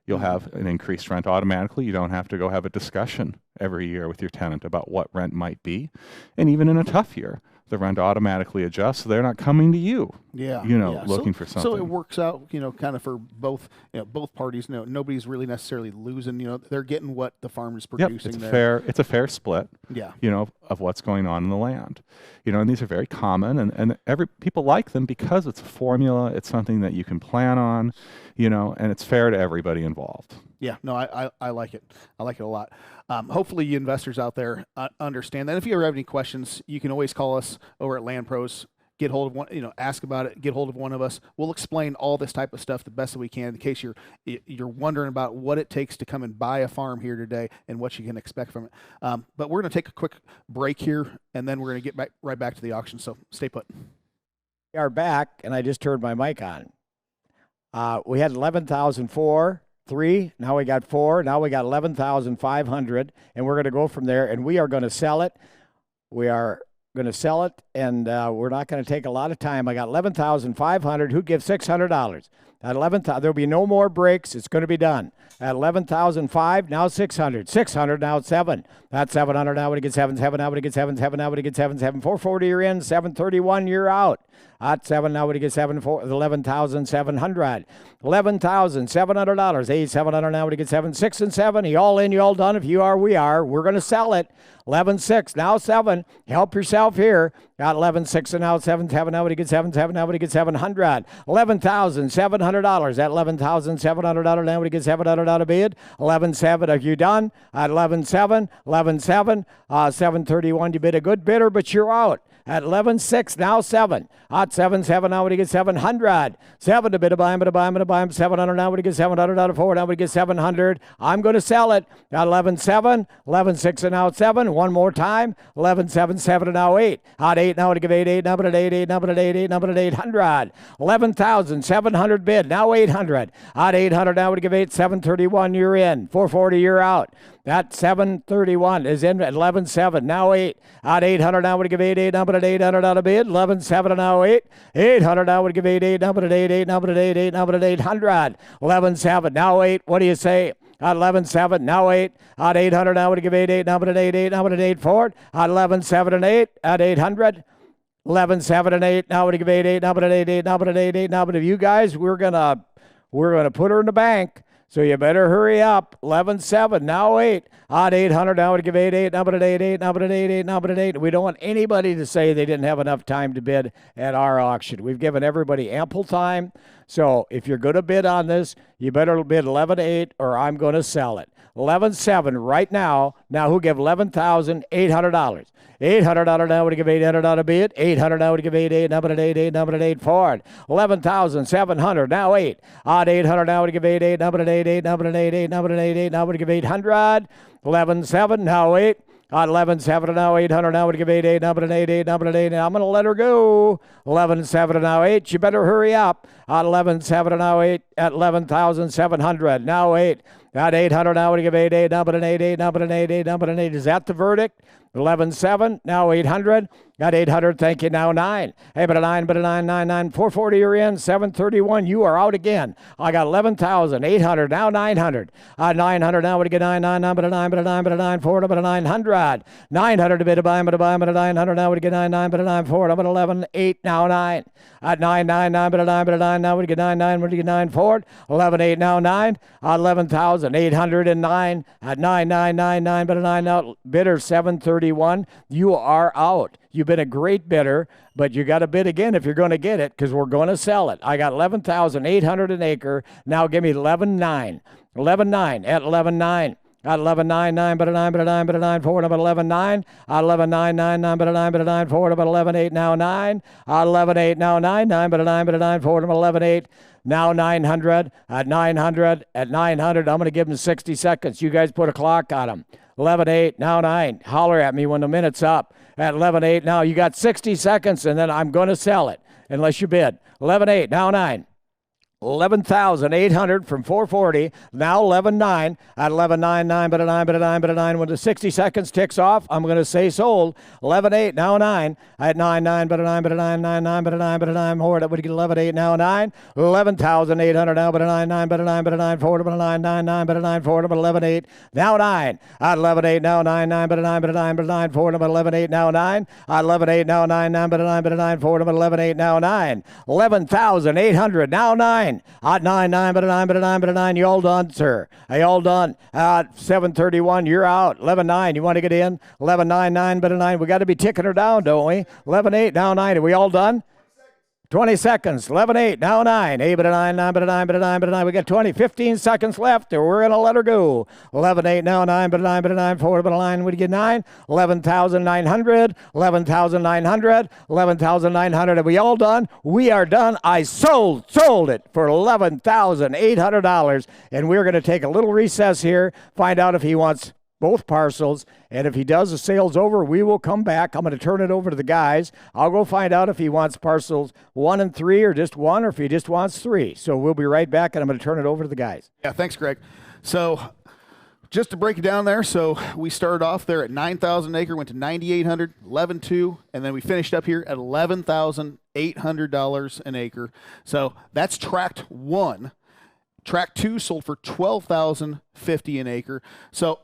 you'll have an increased rent automatically. You don't have to go have a discussion every year with your tenant about what rent might be. And even in a tough year, the rent automatically adjusts, so they're not coming to you. Looking for something. So it works out, kind of for both, both parties. Nobody's really necessarily losing. They're getting what the farmer's producing. It's a fair split. Yeah. Of what's going on in the land. And these are very common, and people like them because it's a formula. It's something that you can plan on, and it's fair to everybody involved. Yeah, no, I like it. I like it a lot. Hopefully you investors out there understand that. If you ever have any questions, you can always call us over at LandProz. Get hold of one, ask about it. Get hold of one of us. We'll explain all this type of stuff the best that we can in case you're wondering about what it takes to come and buy a farm here today and what you can expect from it. But we're going to take a quick break here, and then we're going to get right back to the auction. So stay put. We are back, and I just turned my mic on. We had 11,004. 3, now we got 4, now we got 11,500, and we're going to go from there, and we are going to sell it. We are going to sell it, and we're not going to take a lot of time. I got 11,500. Who gives $600? At 11,000, there'll be no more breaks. It's going to be done. At 11,005, now 600. 600, now 7. That's 700. Now we get 7. 7. Now we get 7. 7. Now we get 7. 7. 440. You're in. 731. You're out. At 7. Now we get 7. 11,700. $11,700. 8,700. Now we get 7. 6 and 7. You all in. You all done. If you are, we are. We're going to sell it. 11,600. Now 7. Help yourself here. Got 11,600 and now 7. 7. Now we get 7. 7. Now we get 700. $11,700. At $11,700. Now we get $700 out of bid. 11,700. Are you done? At 11,700. 11,700. 731. You bid a good bidder, but you're out. At 11,600, now 7. At 7,700, now we get 700. 7 to bid a buy him, 700, now we get 700 out of 4, now we get 700. I'm going to sell it. At 11,700, 11,600, now 7. One more time. 11,700, 7 and now 8. At 8, now we give 8, 8, number at 8, 8, number at 8, 8, number at 800. 11,700 bid, now 800. At 800, now we give 8, 731, you're in. 440, you're out. That's 731 is in at 11.7. Now 8 at 800. Now would give 8 number at 800 out of bid. 11.7 now 8. 800 now would give 8 number at 8 number at 8 number at 800. 11.7 now 8. What do you say? At 11.7 now 8 at 800 now would give 8 number at 8 number at 8 Ford at 11.7 and 8 at 800. 11.7 and 8 now would give 8 number at 8 number at 8 number. Of you guys, we're gonna put her in the bank. So you better hurry up. 11.7, now 8. Odd 800, now would give 8 number at 8 number at 8 number at 8. We don't want anybody to say they didn't have enough time to bid at our auction. We've given everybody ample time. So if you're going to bid on this, you better bid 11.8 or I'm going to sell it. 11.7 right now. Now who give $11,800? $800 now would give $800 bid. $800 now would give 8 number at 8 number at 8 Ford. 11,700 now 8. Odd 800 now would give 8 number at 8 number at 8 number at 8 now would give 800. 11.7 now 8. Odd 11.7 now 800 now would give 8 number at 8 number at 8. I'm going to let her go. 11.7 now 8. You better hurry up. Odd 11.7 now 8 at 11,700 now 8. At 800 now would give 8 number at 8 number at 8 number at 8. Is that the verdict? 11.7 now 800. Got 800. Thank you. Now 9. Hey, but a 9, 440. You're in. 731. You are out again. I got 11,800. Now 900. 900 now would get 9 number at 9 4 but a 900. 900 to bid a buy but a 900 now would get 9 but a 9 4 but 11.8 now 9. At 9 but a 9 now would get 9 would get 9 4. 11.8 now 9. 11,809 at 9 but a 9 out. Bidder 731. You are out. You've been a great bidder, but you got to bid again if you're going to get it because we're going to sell it. I got 11,800 an acre. Now give me 11.9. 11.9 at 11.9. At 11.9 but a 9 4 about 11.9. At 11.9 but a 9 4 about 11.8 now 9. At 11.8 now 9 but a 9 4 about 11.8. Now 900 at 900 at 900. I'm going to give them 60 seconds. You guys put a clock on them. 11.8 now 9. Holler at me when the minute's up. At 11.8 now you got 60 seconds and then I'm going to sell it unless you bid. 11.8 now 9. 11,800 from 440. Now 11.9 at 11.9 but a 9 when the 60 seconds ticks off, I'm going to say sold. 11.8 now 9 at 9 but a 9 but a 9 more. That would get 11.8 now 9. 11,800 now but a 9 but a 9 forward but a 9 but a 9 forward but 11.8 now 9 at 11.8 now 9 but a 9 forward but 11.8 now 9 at 11.8 now 9 but a 9 forward but 11.8 now 9. 11,800 now 9. At 9 but a 9. You all done, sir? You all done? At 7:31, you're out. 11.9, you want to get in? 11.9 but a 9. We got to be ticking her down, don't we? 11.8 now 9. Are we all done? 20 seconds. 11.8 now 9. 8 but a 9 but a 9. We got 15 seconds left, or we're gonna let her go. 11.8 now 9 but a 9 forward but a 9. Would you get 9? 11,900. 11,900. 11,900. Are we all done? We are done. I sold it for $11,800, and we're gonna take a little recess here. Find out if he wants both parcels, and if he does, the sale's over, we will come back. I'm going to turn it over to the guys. I'll go find out if he wants parcels 1 and 3 or just 1, or if he just wants 3. So we'll be right back, and I'm going to turn it over to the guys. Yeah, thanks, Greg. So just to break it down there, so we started off there at 9,000 an acre, went to 9,800, 11.2, and then we finished up here at $11,800 an acre. So that's tract 1. Tract 2 sold for $12,050 an acre. So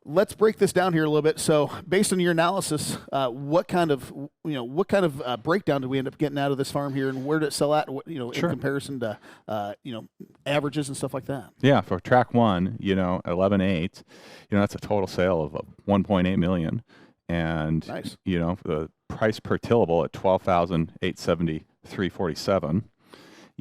let's break this down here a little bit. So, based on your analysis, what kind of breakdown did we end up getting out of this farm here, and where did it sell at? In comparison to averages and stuff like that. Yeah, for track 1, 11.8, that's a total sale of 1.8 million, and nice. The price per tillable at 12,873.47.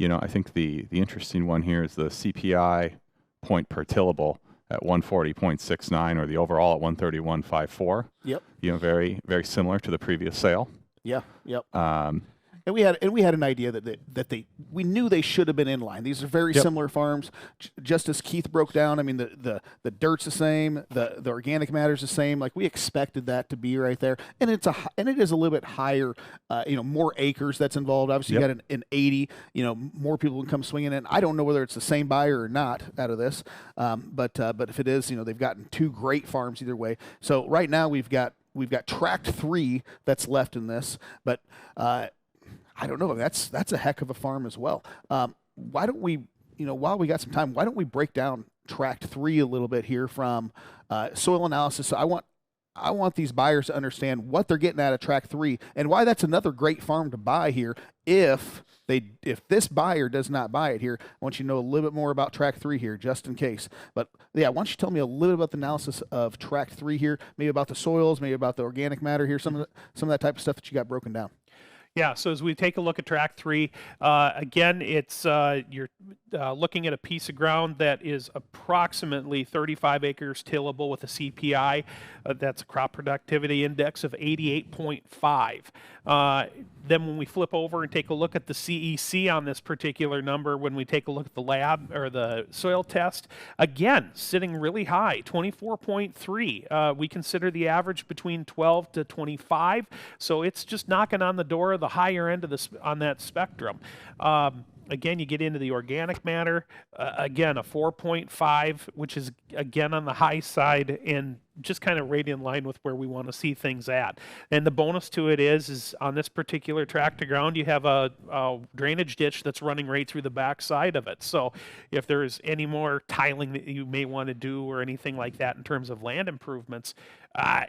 I think the interesting one here is the CPI point per tillable at 140.69, or the overall at 131.54. Yep. Very, very similar to the previous sale. Yeah. Yep. And and we had an idea that we knew they should have been in line. These are very similar farms, just as Keith broke down. I mean, the dirt's the same, the organic matter's the same. Like we expected that to be right there, and it is a little bit higher, more acres that's involved. Obviously, you got an 80. More people can come swinging in. I don't know whether it's the same buyer or not out of this, but if it is, they've gotten two great farms either way. So right now we've got tract 3 that's left in this, but I don't know. That's a heck of a farm as well. Why don't we, while we got some time, why don't we break down tract 3 a little bit here from soil analysis? So I want these buyers to understand what they're getting out of tract 3 and why that's another great farm to buy here. If this buyer does not buy it here, I want you to know a little bit more about tract 3 here, just in case. But yeah, why don't you tell me a little bit about the analysis of tract 3 here, maybe about the soils, maybe about the organic matter here, some of that type of stuff that you got broken down. Yeah, so as we take a look at tract 3, again, it's you're looking at a piece of ground that is approximately 35 acres tillable with a CPI, that's a crop productivity index of 88.5. Then when we flip over and take a look at the CEC on this particular number, when we take a look at the lab or the soil test, again, sitting really high, 24.3. We consider the average between 12 to 25, so it's just knocking on the door of the higher end of on that spectrum. Again, you get into the organic matter, again, a 4.5, which is, again, on the high side and just kind of right in line with where we want to see things at. And the bonus to it is on this particular tract of ground, you have a drainage ditch that's running right through the back side of it. So if there's any more tiling that you may want to do or anything like that in terms of land improvements,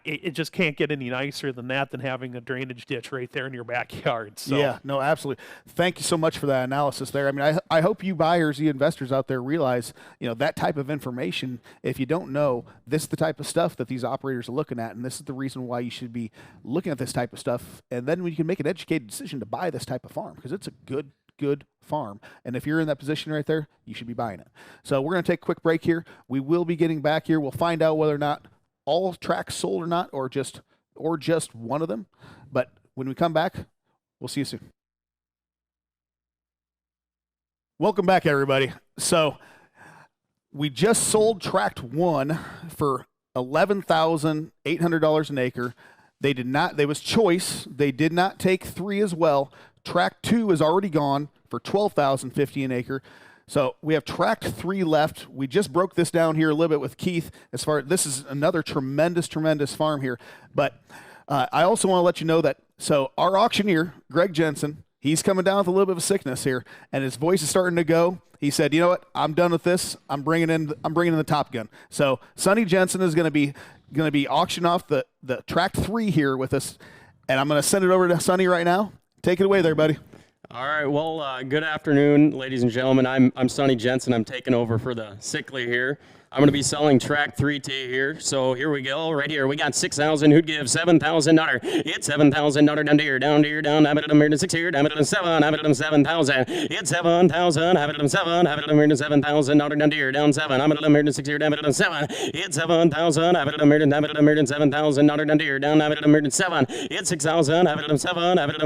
it just can't get any nicer than that, than having a drainage ditch right there in your backyard. So. Yeah, no, absolutely. Thank you so much for that analysis there. I mean, I hope you buyers, you investors out there realize, that type of information, if you don't know, this is the type of stuff that these operators are looking at, and this is the reason why you should be looking at this type of stuff, and then you can make an educated decision to buy this type of farm, because it's a good farm. And if you're in that position right there, you should be buying it. So we're going to take a quick break here. We will be getting back here. We'll find out whether or not all tracks sold or not, or just one of them. But when we come back, we'll see you soon. Welcome back, everybody. So we just sold tract 1 for $11,800 an acre. They was choice. They did not take 3 as well. Tract 2 is already gone for $12,050 an acre. So we have tract 3 left. We just broke this down here a little bit with Keith. This is another tremendous farm here. But I also want to let you know that, so our auctioneer, Greg Jensen, he's coming down with a little bit of a sickness here, and his voice is starting to go. He said, "You know what? I'm done with this. I'm bringing in the Top Gun." So Sonny Jensen is going to be auctioning off the tract 3 here with us, and I'm going to send it over to Sonny right now. Take it away there, buddy. All right, well, good afternoon, ladies and gentlemen. I'm Sonny Jensen. I'm taking over for the Sickly here. I'm going to be selling tract 3 to you here. So here we go, right here. We got 6,000 who'd give $7,000. It's $7,000 down here, down, have it at 6 here, have it at 7, have it at 7,000. It's 7,000, have it at 7, have it at $7,000 down here, down 7, have it at 6 here, have it at 7. It's 7,000, have it at $7,000 down here, down, have it at 7. It's 6,000, have it at 7, have it at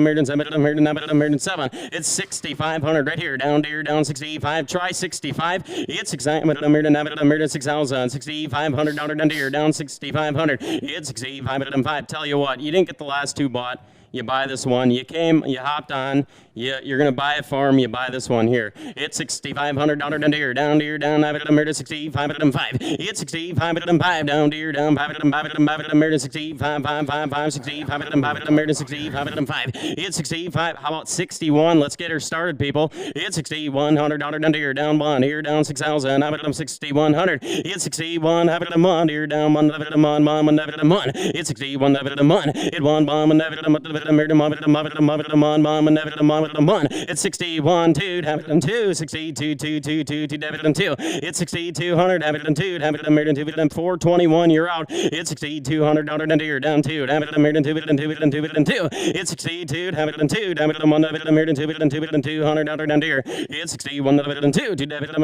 7. It's 6,500 right here, down here, down 65. Try 65. It's 6,000, have it at 6,000, $6,500 down here, down 6,500. It's 6,505. Tell you what, you didn't get the last 2 bought. You buy this one. You came, you hopped on. You're going to buy a farm. You buy this one here. It's $6,500 down here, down, have it at 6,505. It's 6,505 down here, down, have it at 6,555, 6,505. It's 65. How about 61? Let's get her started, people. It's $6,100 down here, down 1 here, down 6,000. Have it at 6,100. It's 61. Have it at a month here, down 1. Have it at a month, mom, have it at a month. It's 61. Have it at a month. It 1 bomb and have it at a month. It's 61, 2, have it on 2, 62, 2, 2, 2, 2, have it on 2. It's 6,200, have it on 2, have it on 2, have it on 421, you're out. It's 6,200 down here, down 2, have it on 2, 2, 2. It's 62, have it on 2, have it on 1, have it on 2, 200 down here. It's 61, have it on 2, 2, have it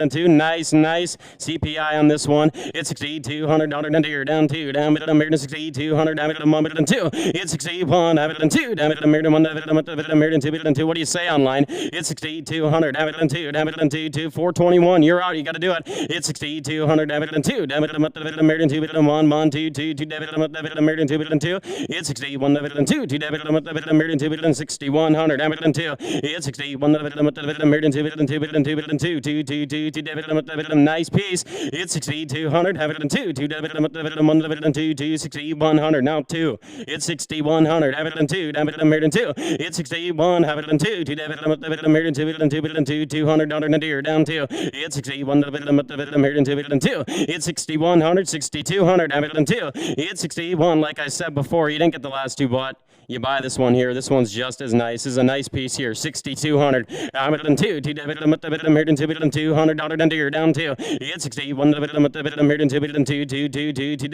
on 2, nice. CPI on this one. It's 6,200 down here, down 2, down it on 6,200, have it on 2. It's 61. 61, have it in 2, have it in Meriden 1, have it in 2, have it in 2. What do you say online? It's 6,200, have it in 2, have it in 2, 421. You're out. You got to do it. It's 6,200, have it in 2, have it in Meriden 2, have it in 1, 2, 2, 2, have it in Meriden 2, have it in 2. It's 61, have it in 2, 2, have it in Meriden 2, have it in 6,100, have it in 2. It's 61, have it in Meriden 2, have it in 2, have it in 2, have it in 2, 2, 2, 2, 2, have it in nice piece. It's 6,200, have it in 2, 2, have it in 1, have it in 2, 2, 6,100. Now 2. It's 6,100, have it in 2, have it in Meriden 2. It's 61, have it in 2, 2, have it in Meriden 2, have it in 2, have it in 2, $200 and a deer down 2. It's 61, have it in Meriden 2, have it in 2. It's 6,100, 6,200, have it in 2. It's 61, like I said before, you didn't get the last two, but you buy this one here. This one's just as nice. This is a nice piece here. 6,200. I'm it in 2. Meriden 2, $200 and deer down 2. It's 61. Meriden 2, Meriden 2, 2, 2, 2, 2,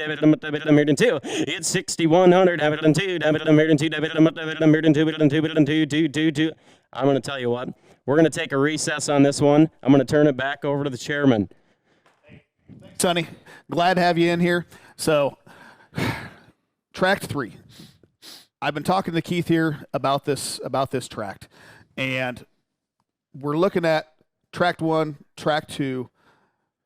Meriden 2. It's 6,100. Have it in 2. Meriden 2, Meriden 2, Meriden 2, Meriden 2, 2, 2, 2. I'm going to tell you what. We're going to take a recess on this one. I'm going to turn it back over to the chairman. Thanks, Sonny. Glad to have you in here. So, tract 3. I've been talking to Keith here about this tract, and we're looking at tract 1, tract 2.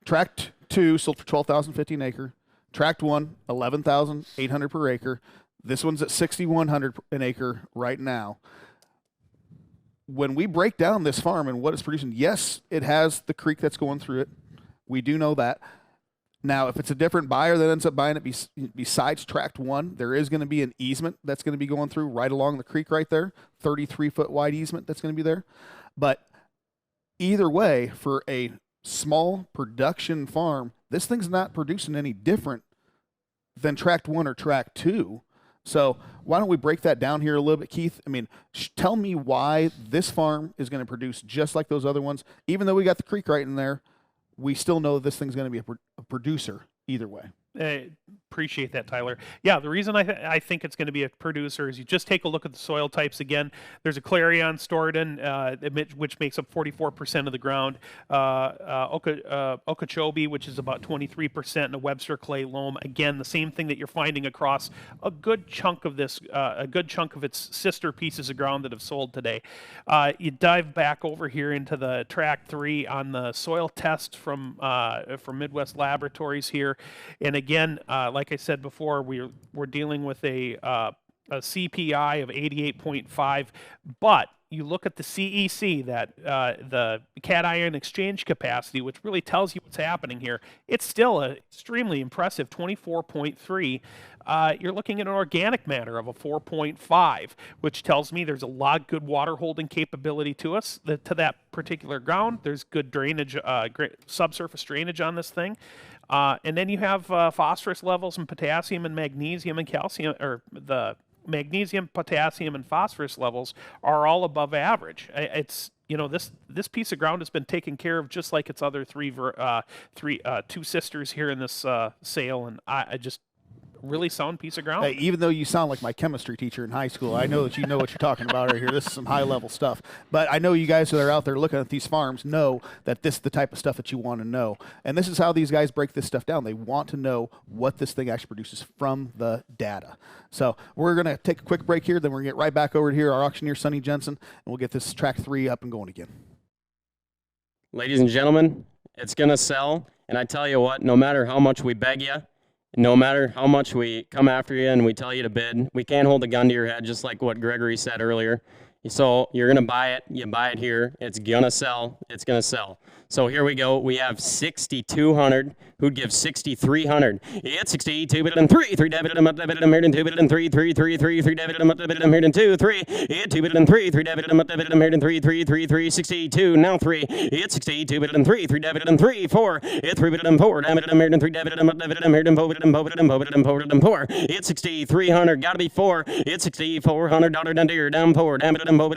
Tract 2 sold for $12,050 an acre. Tract 1, $11,800 per acre. This one's at $6,100 an acre right now. When we break down this farm and what it's producing, yes, it has the creek that's going through it. We do know that. Now, if it's a different buyer that ends up buying it besides tract 1, there is going to be an easement that's going to be going through right along the creek right there, 33-foot wide easement that's going to be there. But either way, for a small production farm, this thing's not producing any different than tract 1 or tract 2. So why don't we break that down here a little bit, Keith? I mean, tell me why this farm is going to produce just like those other ones. Even though we got the creek right in there, we still know this thing's going to be a producer either way. Appreciate that, Tyler. Yeah, the reason I think it's going to be a producer is you just take a look at the soil types again. There's a clarion stored in, which makes up 44% of the ground. Okeechobee, which is about 23%, and a Webster clay loam. Again, the same thing that you're finding across a good chunk of this, a good chunk of its sister pieces of ground that have sold today. You dive back over here into the tract 3 on the soil test from Midwest Laboratories here, and again, like I said before, we're dealing with a CPI of 88.5, but you look at the CEC, that the cation exchange capacity, which really tells you what's happening here. It's still an extremely impressive 24.3. You're looking at an organic matter of a 4.5, which tells me there's a lot of good water holding capability to that particular ground. There's good drainage, subsurface drainage on this thing. And then you have phosphorus levels and potassium and magnesium and calcium, or the magnesium, potassium, and phosphorus levels are all above average. It's, you know, this piece of ground has been taken care of just like its other two sisters here in this sale, and I just really sound piece of ground. Hey, even though you sound like my chemistry teacher in high school, I know that you know what you're talking about right here. This is some high-level stuff. But I know you guys that are out there looking at these farms know that this is the type of stuff that you want to know. And this is how these guys break this stuff down. They want to know what this thing actually produces from the data. So we're going to take a quick break here, then we're going to get right back over to here, our auctioneer, Sonny Jensen, and we'll get this tract 3 up and going again. Ladies and gentlemen, it's going to sell. And I tell you what, no matter how much we beg you, no matter how much we come after you and we tell you to bid, we can't hold a gun to your head, just like what Gregory said earlier. So you're going to buy it. You buy it here. It's going to sell. It's going to sell. So here we go. We have 6,200 who'd give 6,300. It's 62 bid and 3. 3 debit and Meriden 2 bid and 3. 3 3 3 3 debit and Meriden 2 3. It 2 bid and 3. 3 debit and Meriden 3 3 3 3 62. Now 3. It's 62 bid and 3. 3 debit and 3 4. It 3 bid and 4. Debit and Meriden 3 debit and Meriden 4 bid and 4 bid and 4 bid and 4 bid and 4. It's 6,300. Got to be 4. It's $6,400 down deer down 4. Debit and 3,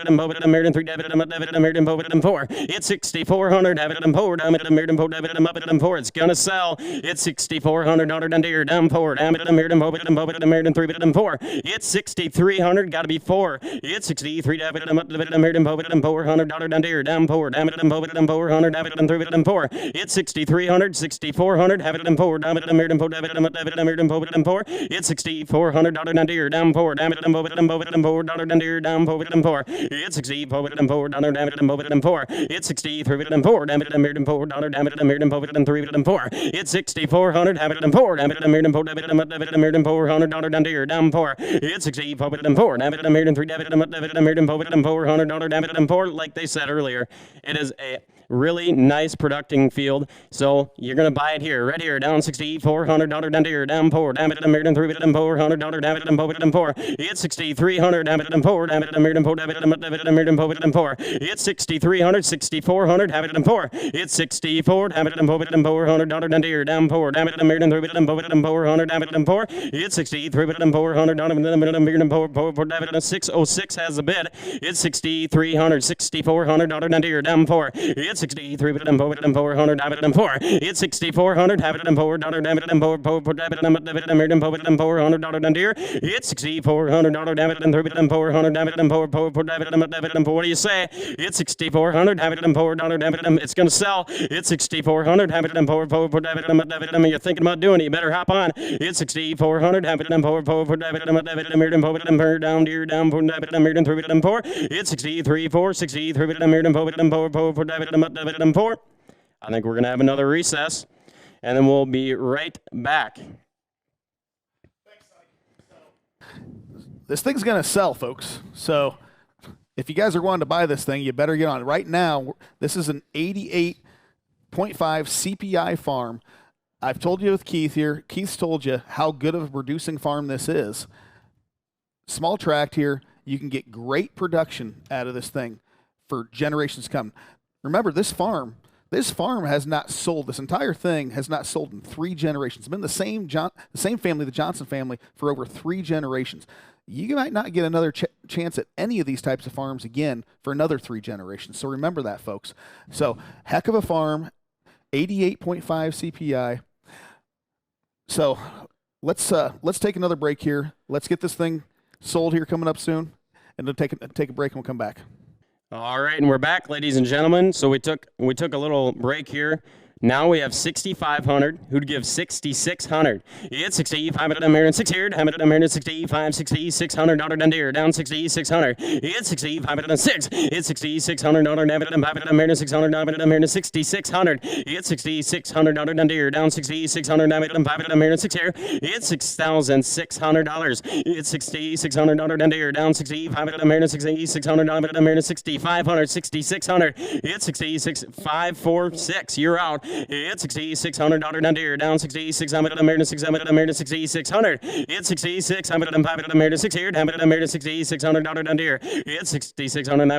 $4. It's 6,400, have it at 4, down it at 4. It's gonna sell. It's $6,400 down deer, down 4, down it at 3, $4. It's 6,300, gotta be 4. It's 63, $400 down deer, down 4, down it at 400, have it at 3, 4. It's 6,300, 6,400, have it at 4, down it at 4. It's $6,400 down deer, down 4, down it at $4 down deer, down 4. It's $6,400 down it at 4. It's 63,400, down it at $4, down it at 3, 4. It's 6,400, have it at 4, down it at $400 down deer, down 4. It's 6,400, down it at 3, $400 down it at 4. Like they said earlier, it is a really nice producing field, so you're gonna buy it here, right here, down $6,400 down deer, down 4, down it at $3, $400 down it at 4. It's 6,300, down it at 4, down it at 4. It's 6,300, 6,400, have it at 4. It's 64, have it at $400 down deer, down 4, down it at $400 down it at 4. It's 6,300 down it at 606 has a bid. It's 6,300, 6,400 down deer, down 4. It's 6,300, have it at 4. It's 6,400, have it at 4, down it at 4, $400 down deer. It's 6,400, have it at 3, $400 down it at 4. What do you say? It's 6,400, have it at 4, down it at it's gonna sell. It's 6,400, have it at 4, you're thinking about doing it, you better hop on. It's 6,400, have it at 4, down deer, down 4, it's 63,400, 63,400, 4. I think we're going to have another recess, and then we'll be right back. This thing's going to sell, folks. So if you guys are wanting to buy this thing, you better get on it. Right now, this is an 88.5 CPI farm. I've told you with Keith here. Keith's told you how good of a producing farm this is. Small tract here. You can get great production out of this thing for generations to come. Remember, this farm has not sold. This entire thing has not sold in 3 generations. It's been the same family, the Johnson family, for over 3 generations. You might not get another chance at any of these types of farms again for another 3 generations. So remember that, folks. So heck of a farm, 88.5 CPI. So let's take another break here. Let's get this thing sold here coming up soon, and then take a break and we'll come back. All right, and we're back, ladies and gentlemen. So we took a little break here. Now we have 6,500, who'd give 6,600. It's 6,500 American 6 here, Hamilton American 65, 6,600 down deer, down 6,600. It's 6,506. It's 6,600 American 600 American 6,600. It's 6,600 down deer, down 6,600 American 6 here. It's $6,600. It's 6,600 down deer, down 6,500 American 6,600 American 6,500, 6,600. It's 6,546. You're out. It's $6,600 down deer, down 6,600 American 600 American 6,600. It's 6,600 American 6 here, American 6,600 down deer. It's 6,600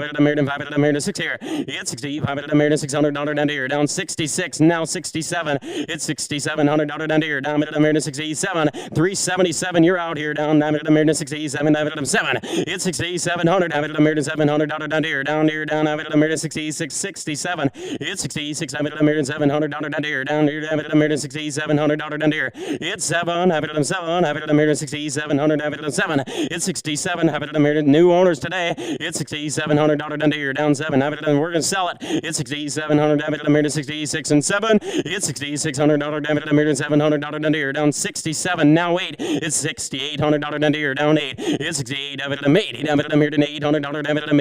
American 6 here. It's 6,500 American 600 down deer, down 66, now 67. It's 6,700 down deer, down American 67, 377. You're out here, down American 67, 7. It's 6,700 American 700 down deer, down American 66, 67. It's 6,600 American 700 down deer, down American 6700 down deer. It's 7, have it at 7, have it at American 6700, have it at 7. It's 67, have it at American new owners today. It's 6,700 down deer, down 7, have it at, we're gonna sell it. It's 6,700, have it at American 66 and 7. It's 6,600 have it at American 700 down deer, down 67, now 8. It's 6,800 down deer, down 8. It's 68, have it at 8, have it at American 800 have it at 8,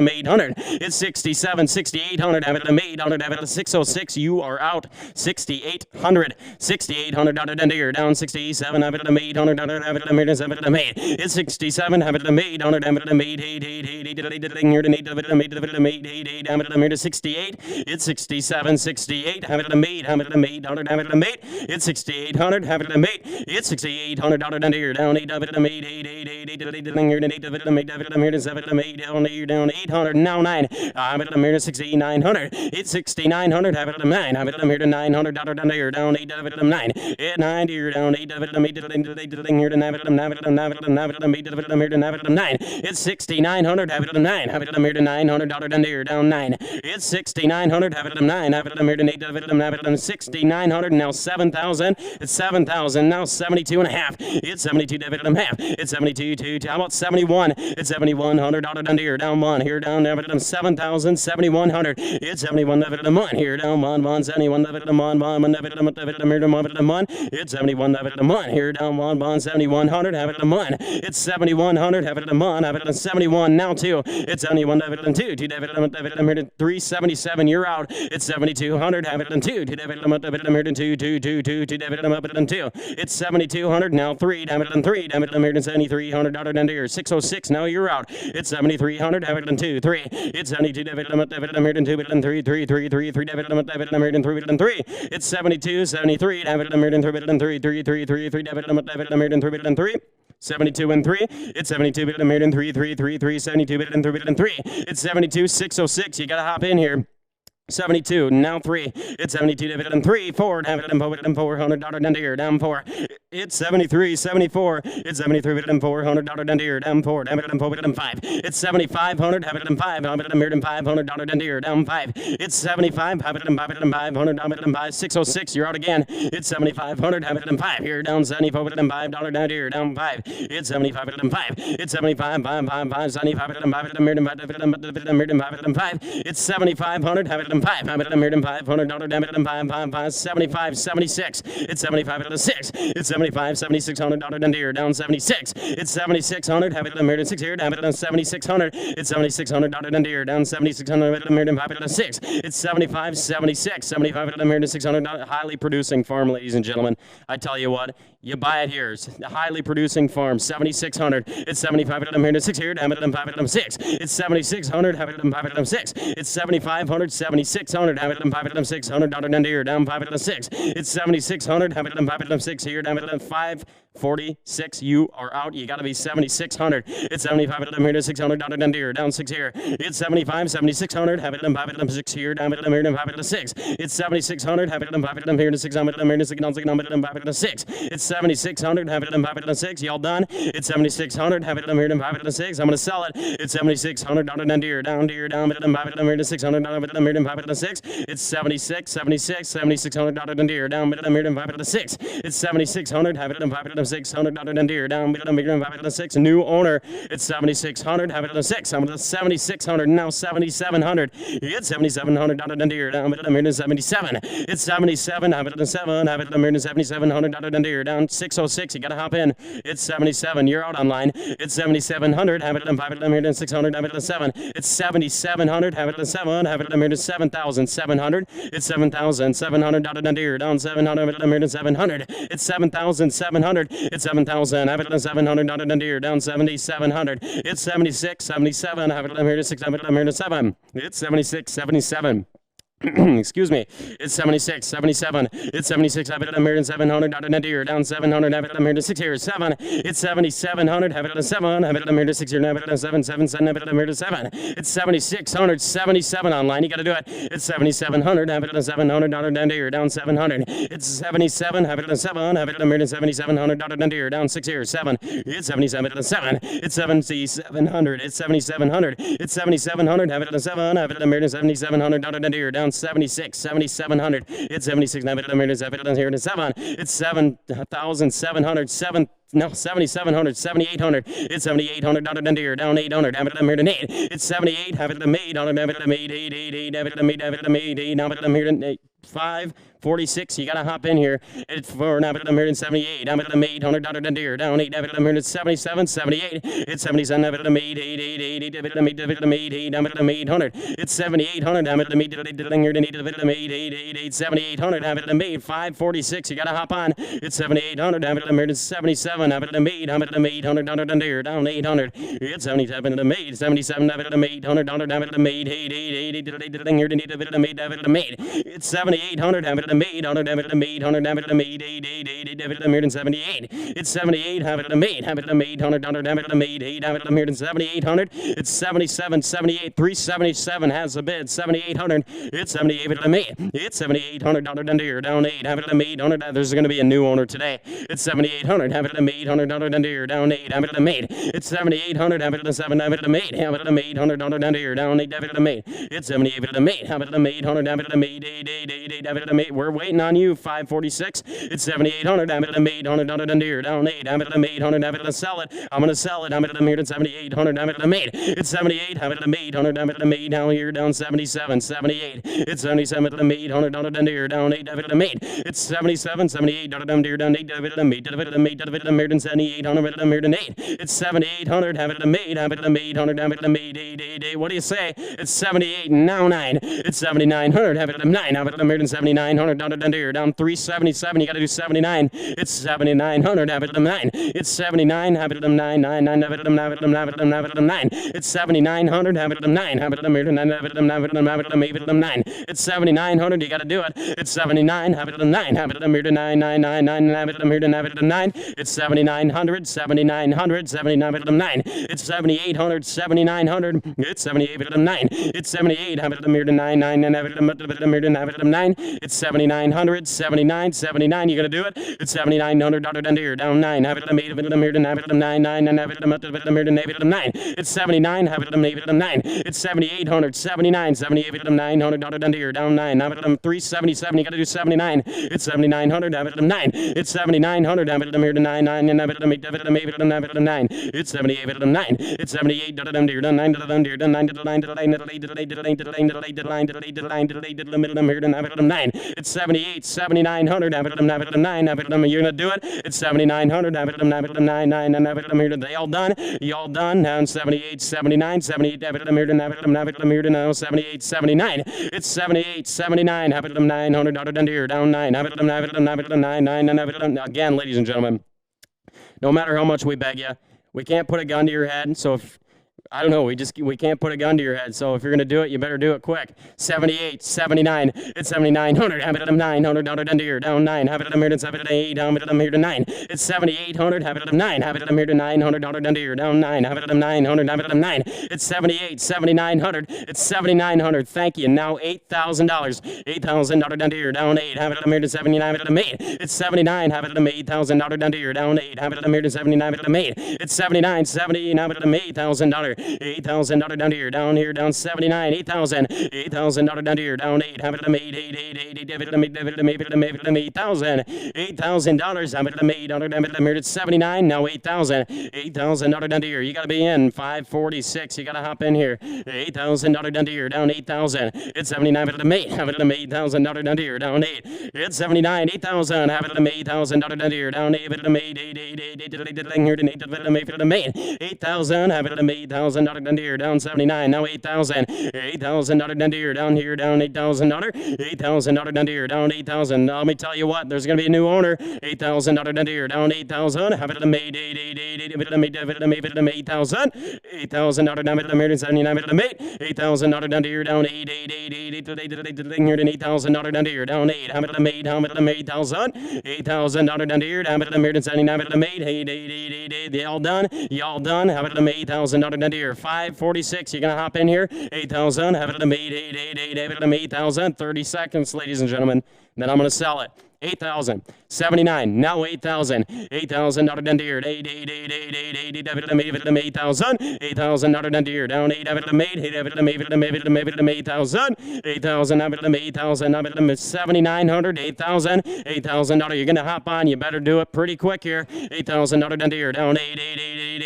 800. It's 67, 6,800, have it at 800, have it at 606. You are out. 6,800, 6,800 down deer, down 67, have it at 800, have it at 8, 7 at 8. It's 67, have it at 800, have it at 8, 68. It's 67, 68, have it at 8, have it at 800, have it at 8. It's 6,800, have it at 8. It's 6,800 down deer, down 8, have it at 8, 8, 7 at 8, down 800, now 9. Have it at I'm here to 6,900. It's 6,900. Have it at 9. Have it at here to $900 down here. Down 8. Have it at 9. At 90. You're down 8. Have it at 8. Here to have it at 9. Have it at 9. Have it at 9. Have it at 8. Have it at here to have it at 9. It's 6,900. Have it at 9. Have it at here to $900 down here. Down 9. It's 6,900. Have it at 9. Have it at here to 8. Have it at 6,900. Now 7,000. It's 7,000. Now 72 and a half. It's 72. Have it at half. It's 72. How about 71? It's $7,100 down here. Down 1. Here down. Have it at 7,000. 7,100. It's 71. Have it at 1. Here down 1. 71. Have it at 1. 1. Have it at 1. Have it at 1. It's 71. Have it at 1. Here down 1. 7,100. Have it at 1. It's 7,100. Have it at 1. Have it at 71. Now 2. It's 71. Have it at 2. 2. Have it at 377. You're out. It's 7,200. Have it at 2. 2. Have it at 2. 2. 2. 2. 2. Have it at 2. It's 7,200. Now 3. Have it at 3. Have it at $7,300 down here. 606. Now you're out. It's 7,300. Have it at 2. 3. It's 72. Have it at 2. 3. 3. 3. 3. 3. Have it at 3. It's 72. 73. Have it at 3. 3. 3. 3. 3. Have it at 3. 72 and 3. It's 72 bit and 3. 3. 3. 3. 72 bit and 3. It's 72. 606. You gotta hop in here. 72, now 3. It's 72, dividend and 3. 4, have it and $400 down here, down 4. It's 73, 74. It's 73, dividend $400 down here, down 4. Have it and $5. It's 7,500, have it and 5. Have it and $500 down here, down 5. It's 75, have it and $500, have it and 5. 606, you're out again. It's 7,500, have it and 5. Here, down 75, $5 down here, down 5. It's 75, and 5. It's 75, 5, 5, 5, 75, and 5, and 5. It's 7,500, have it and 5. Have it and $500, damn it, and 5, 5, 5, 75, 76. It's 75 and 6. It's 75, $7,600 down here, down 76. It's 7,600, have it and 6 here, have it and 7,600. It's $7,600 down here, down 7,600, and 5 and 6. It's 75, 76, 75 and 600. Highly producing farm, ladies and gentlemen. I tell you what, you buy it here. It's a highly producing farm, 7,600. It's 75 and 6 here, have it and 5 and 6. It's 7,600, have it and 5 and 6. It's 7,500, 7,600, have it and 5 and 600 down here, down 5 and 6. It's 7,600, have it and 5 and 6 here, down it 546. You are out. You got to be 7,600. It's 75 and 600 down here, down 6 here. It's 75, 7,600, have it and 5 and 6 here, down it and 5 and 6. It's 7,600, have it and 5 and here to 600 and 6 and 5 and 6. It's 7,600, have it and 5 and 6. Y'all done? It's 7,600, have it and here and 5 and 6. I'm gonna sell it. It's 7,600 down here, down here, down it and 5 and here to 600 down it and here and 5 and 6. It's 76, 76, 7,600 down here, down it and here and 5 and 6. It's 7,600, have it and 5 and 600 down here, down it and here and 5 and 6. New owner. It's 7,600, have it and 6. I'm gonna 7,600 now 7,700. It's 7,700 down here, down it and here to 77. It's 77, have it and 7, have it and here to 7,700 down here, down 606. You gotta hop in. It's 77. You're out online. It's 7,700, have it and 5 and here to 600, have it and 7. It's 7,700, have it and 7, have it and here to 7,700. It's 7,700 down here, down 700, have it and here to 700. It's 7,700. It's 7,000, have it and 700 down here, down 7,700. It's 76, 77, have it and here to 6, have it and here to 7. It's 76, 77. Excuse me. It's 76, 77. It's 76, have it at 700 down here, down 700, have it at 6 here, 7. It's 7,700, have it at 7, have it at 6 here, have it at 7, 7, 7, have it at 7. It's 7,600, 77 online. You got to do it. It's 7,700, have it at 700 down here, down 700. It's 77, have it at 7, have it at 7,700 down here, down 6 here, 7. It's 77 at 7. It's 7,700. It's 7,700. It's 7,700, have it at 7, have it at 7,700 down here, down 76, 7,700. It's 76, have it at here to 7. It's 7,700, 7,700, 7,800. It's 7,800 down here, down 800. Have it at here to 8. It's 78, have it at 8, have it at 8, 8, 8, 8, have it at 8, have it at 8, 8, have it at here to 8. 546. You gotta hop in here. It's 4, have it at 178. Have it at 800 down here, down 8. Have it at 177, 78. It's 77. Have it at 8, 8, 8, 8, 8. Have it at 8, have it at 8, 8. Have it at 800. It's 7,800. Have it at 8, 8, 8, 8, 8, 7,800. Have it at 8, 546. You gotta hop on. It's 7,800. Have it at 77. Have it at 8. Have it at 800 down here, down 800. It's 77 at 8. 77. Have it at 800 down. Have it at 8, 8, 8, 8, 8, 8, 8. It's 7,800. Have it at it a made, 100, have it a made, 100, have it a made, 8, have it a made, and 78. It's 78, have it a made, 100, have it a made, 8, have it a made, and 7,800. It's 77, 78, 377 has a bid, 7,800. It's 78, have it a made. It's 7,800, down here, down 8, have it a made, 100. There's going to be a new owner today. It's 7,800, have it a made, 100, down here, down 8, have it a made. It's 7,800, have it a 7, have it a made, have it a made, 100, down here, down 8, have it a made. It's 78, have it a made, have it a made, 100, have it a made, 8, have it a made. We're waiting on you, 546. It's 7,800, have it a made, 100, down here, down 8, have it a made, 100, have it a sell it. I'm going to sell it, have it a made, 7,800, have it a made. It's 78, have it a made, 100, have it a made, down here, down 77, 78. It's 77, have it a made, 100, down here, down 8, have it a made. It's 77, 78, down here, down 8, have it a made, have it a made, have it a made, and 7,800, have it a made, and 8. It's 7,800, have it a made, have it a made, 100, have it a made, 8. What do you say? It's 78, and now 9. It's 7,900, have it a 9, have it a made, and 7,900, down here, down 377. You got to do 79. It's 7,900, have it a 9. It's 79, have it a 9, 9, 9, have it a 9, have it a 9, have it a 9, have it a 9. It's 7,900, have it a 9, have it a made, and have it a 9, have it a 9, have it a made, have it a 9. It's 7,900, you got to do it. It's 79, have it a 9, have it a made, 9, 9, 9, 9, have it a made, and have it a 9. It's 7,900, 7,900, 79, have it a 9. It's 7,800, 7,900. It's 78, have it a 9. It's 78, have it a made, 9, 9, and have it a made, and have it a 9. It's 7,900, 79, 79. You got to do it. It's 7,900, down here, down 9, have it a made, have it a made, and have it a 9, 9, and have it a made, and have it a 9. It's 79, have it a made, have it a 9. It's 7,800, 79, 78, have it a 900, down here, down 9, have it a 377. You got to do 79. It's 7,900, have it a 9. It's 7,900, have it a made, 9, 9, and have it a made, have it a made, and have it a 9. It's 78, have it a 9. It's 78, down here, down 9, down here, down 9, down 9, down 9, down 8, down 8, down 8, down 8, down 8, down 8, down 8, down 8, down 8, down 8, down 8, and have it a 9. It's 78, 7,900, have it a 9, have it a 9, have it a, you're gonna do it. It's 7,900, have it a 9, have it a 9, 9, and have it a made. They all done. You all done. Now 78, 79, 78, have it a made, and have it a, have it a made, and now 78, 79. It's 78, 79, have it a 900, down here, down 9, have it a, have it a, have it a 9, 9, and have it a, again, ladies and gentlemen, no matter how much we beg you, we can't put a gun to your head. So if I don't know, we can't put a gun to your head, so if you're going to do it, you better do it quick. 78, 79, it's 7,900, have it at a 900, down to here, down 9, have it at a mirror, have it at 8, have it at a mirror to 9. It's 7,800, have it at a 9, have it at a mirror to 900, down to here, down 9, have it at a 900, have it at a 9. It's 78, 7,900, it's 7,900, thank you. Now $8,000, $8,000, down to here, down 8, have it at a mirror to 79, have it at a 8. It's 79, have it at a $8,000, down to here, down 8, have it at a mirror to 79, have it at a 8. It's 79, 70, have it at a $8,000. $8,000 down here, down 79, $8,000, $8,000 down here, down 8, have it at a made, 8, have it at a made, have it at a made, $8,000, $8,000, have it at a made, have it at a made, it's 79, now $8,000, $8,000 down here, you gotta be in, 546, you gotta hop in here, $8,000 down here, down 8,000, it's 79, have it at a made, have it at a made, $8,000 down here, down 8, it's 79, 8,000, have it at a made, $8,000 down here, down 8, have it at a made, 8, have it at a made, 8,000, have it at a made, $1,000 down here, down 79, now 8,000, $8,000 down here, down $8,000, $8,000 down here, down 8,000. Let me tell you what, there's gonna be a new owner. $8,000 down here, down 8,000. Have it at a made, have it at a made, have it at a made, $8,000, $8,000 down at a made, 79, have it at a made, $8,000 down here, down 8, $8,000 down here, down 8, have it at a made, have it at a made, $1,000, $8,000 down here, have it at a made, 79, have it at a made, they all done, y'all done, have it at a made, $1,000 down here, 546, you're gonna hop in here, 8,000, have it at a made, have it at a made, 8,000, 30 seconds, ladies and gentlemen, then I'm gonna sell it. 8,000, 79, now 8,000, $8,000 down here, 8, have it at a made, have it at a made, 8,000, $8,000 down here, down 8, have it at a made, have it at a made, have it at a made, have it at a made, 8,000, 8,000, have it at a made, 8,000, have it at a made, 7,900, 8,000, $8,000, you're gonna hop on, you better do it pretty quick here, $8,000 down here, down 8,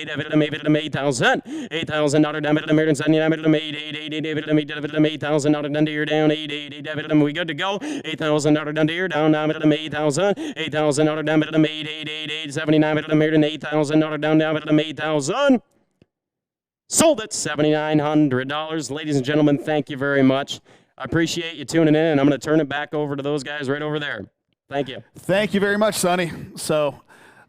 have it at a made, have it at a made, 8,000, $8,000 down at a made, 79, have it at a made, have it at a made, have it at a made, $1,000 down here, down 8, have it at a made, we good to go, $8,000 down here, down, have it at a made, $8,000, $8,000 down at a made, 79 at a made, and $8,000 down at a made, 1,000. Sold it, $7,900. Ladies and gentlemen, thank you very much. I appreciate you tuning in, and I'm going to turn it back over to those guys right over there. Thank you. Thank you very much, Sonny. So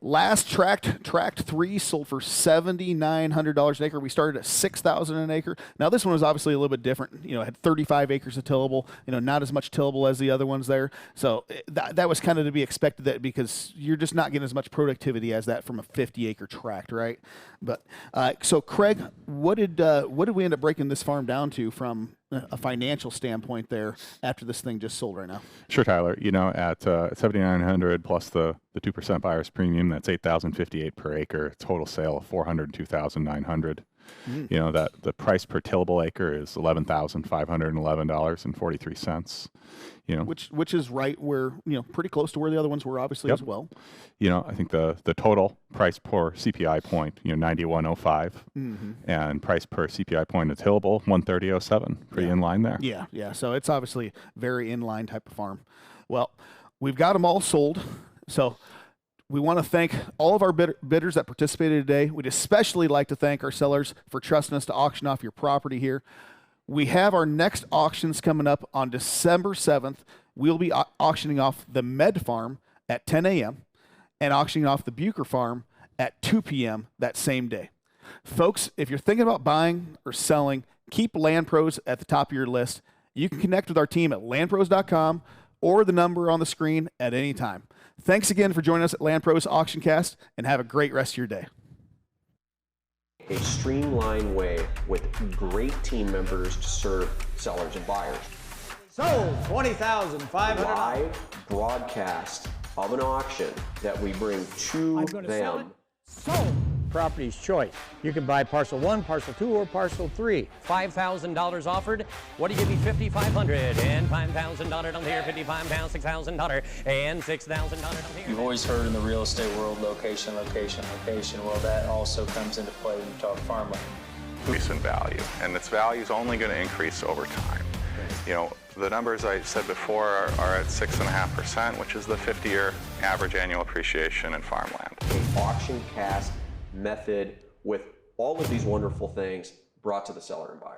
Last tract 3 sold for $7,900 an acre. We started at $6,000 an acre. Now this one was obviously a little bit different. You know, it had 35 acres of tillable. You know, not as much tillable as the other ones there. So that was kind of to be expected, that because you're just not getting as much productivity as that from a 50-acre tract, right? But so Craig, what did we end up breaking this farm down to from a financial standpoint there after this thing just sold right now? Sure, Tyler. You know, at $7,900 plus the 2% buyer's premium, that's $8,058 per acre. Total sale of $402,900. You know, that the price per tillable acre is $11,511.43. You know, which is right where, you know, pretty close to where the other ones were, obviously, as well. You know, I think the total price per CPI point, you know, 91.05, and price per CPI point of tillable 130.07. Pretty in line there. Yeah. So it's obviously very in line type of farm. Well, we've got them all sold. So we want to thank all of our bidders that participated today. We'd especially like to thank our sellers for trusting us to auction off your property here. We have our next auctions coming up on December 7th. We'll be auctioning off the Med Farm at 10 a.m. and auctioning off the Bucher Farm at 2 p.m. that same day. Folks, if you're thinking about buying or selling, keep LandProz at the top of your list. You can connect with our team at landproz.com or the number on the screen at any time. Thanks again for joining us at LandProz AuctionCast, and have a great rest of your day. A streamlined way with great team members to serve sellers and buyers. Sold $20,500. Live broadcast of an auction that we bring to them. Sold. Property's choice. You can buy parcel 1, parcel 2, or parcel 3. $5,000 offered. What do you give me? $5,500 and $5,000 down here. 55 pounds, $6,000 and $6,000 down here. You've always heard in the real estate world, location, location, location. Well, that also comes into play when you talk farmland. Increase in value, and its value is only going to increase over time. You know, the numbers I said before are at 6.5%, which is the 50-year average annual appreciation in farmland. An auction cast method with all of these wonderful things brought to the seller and buyer.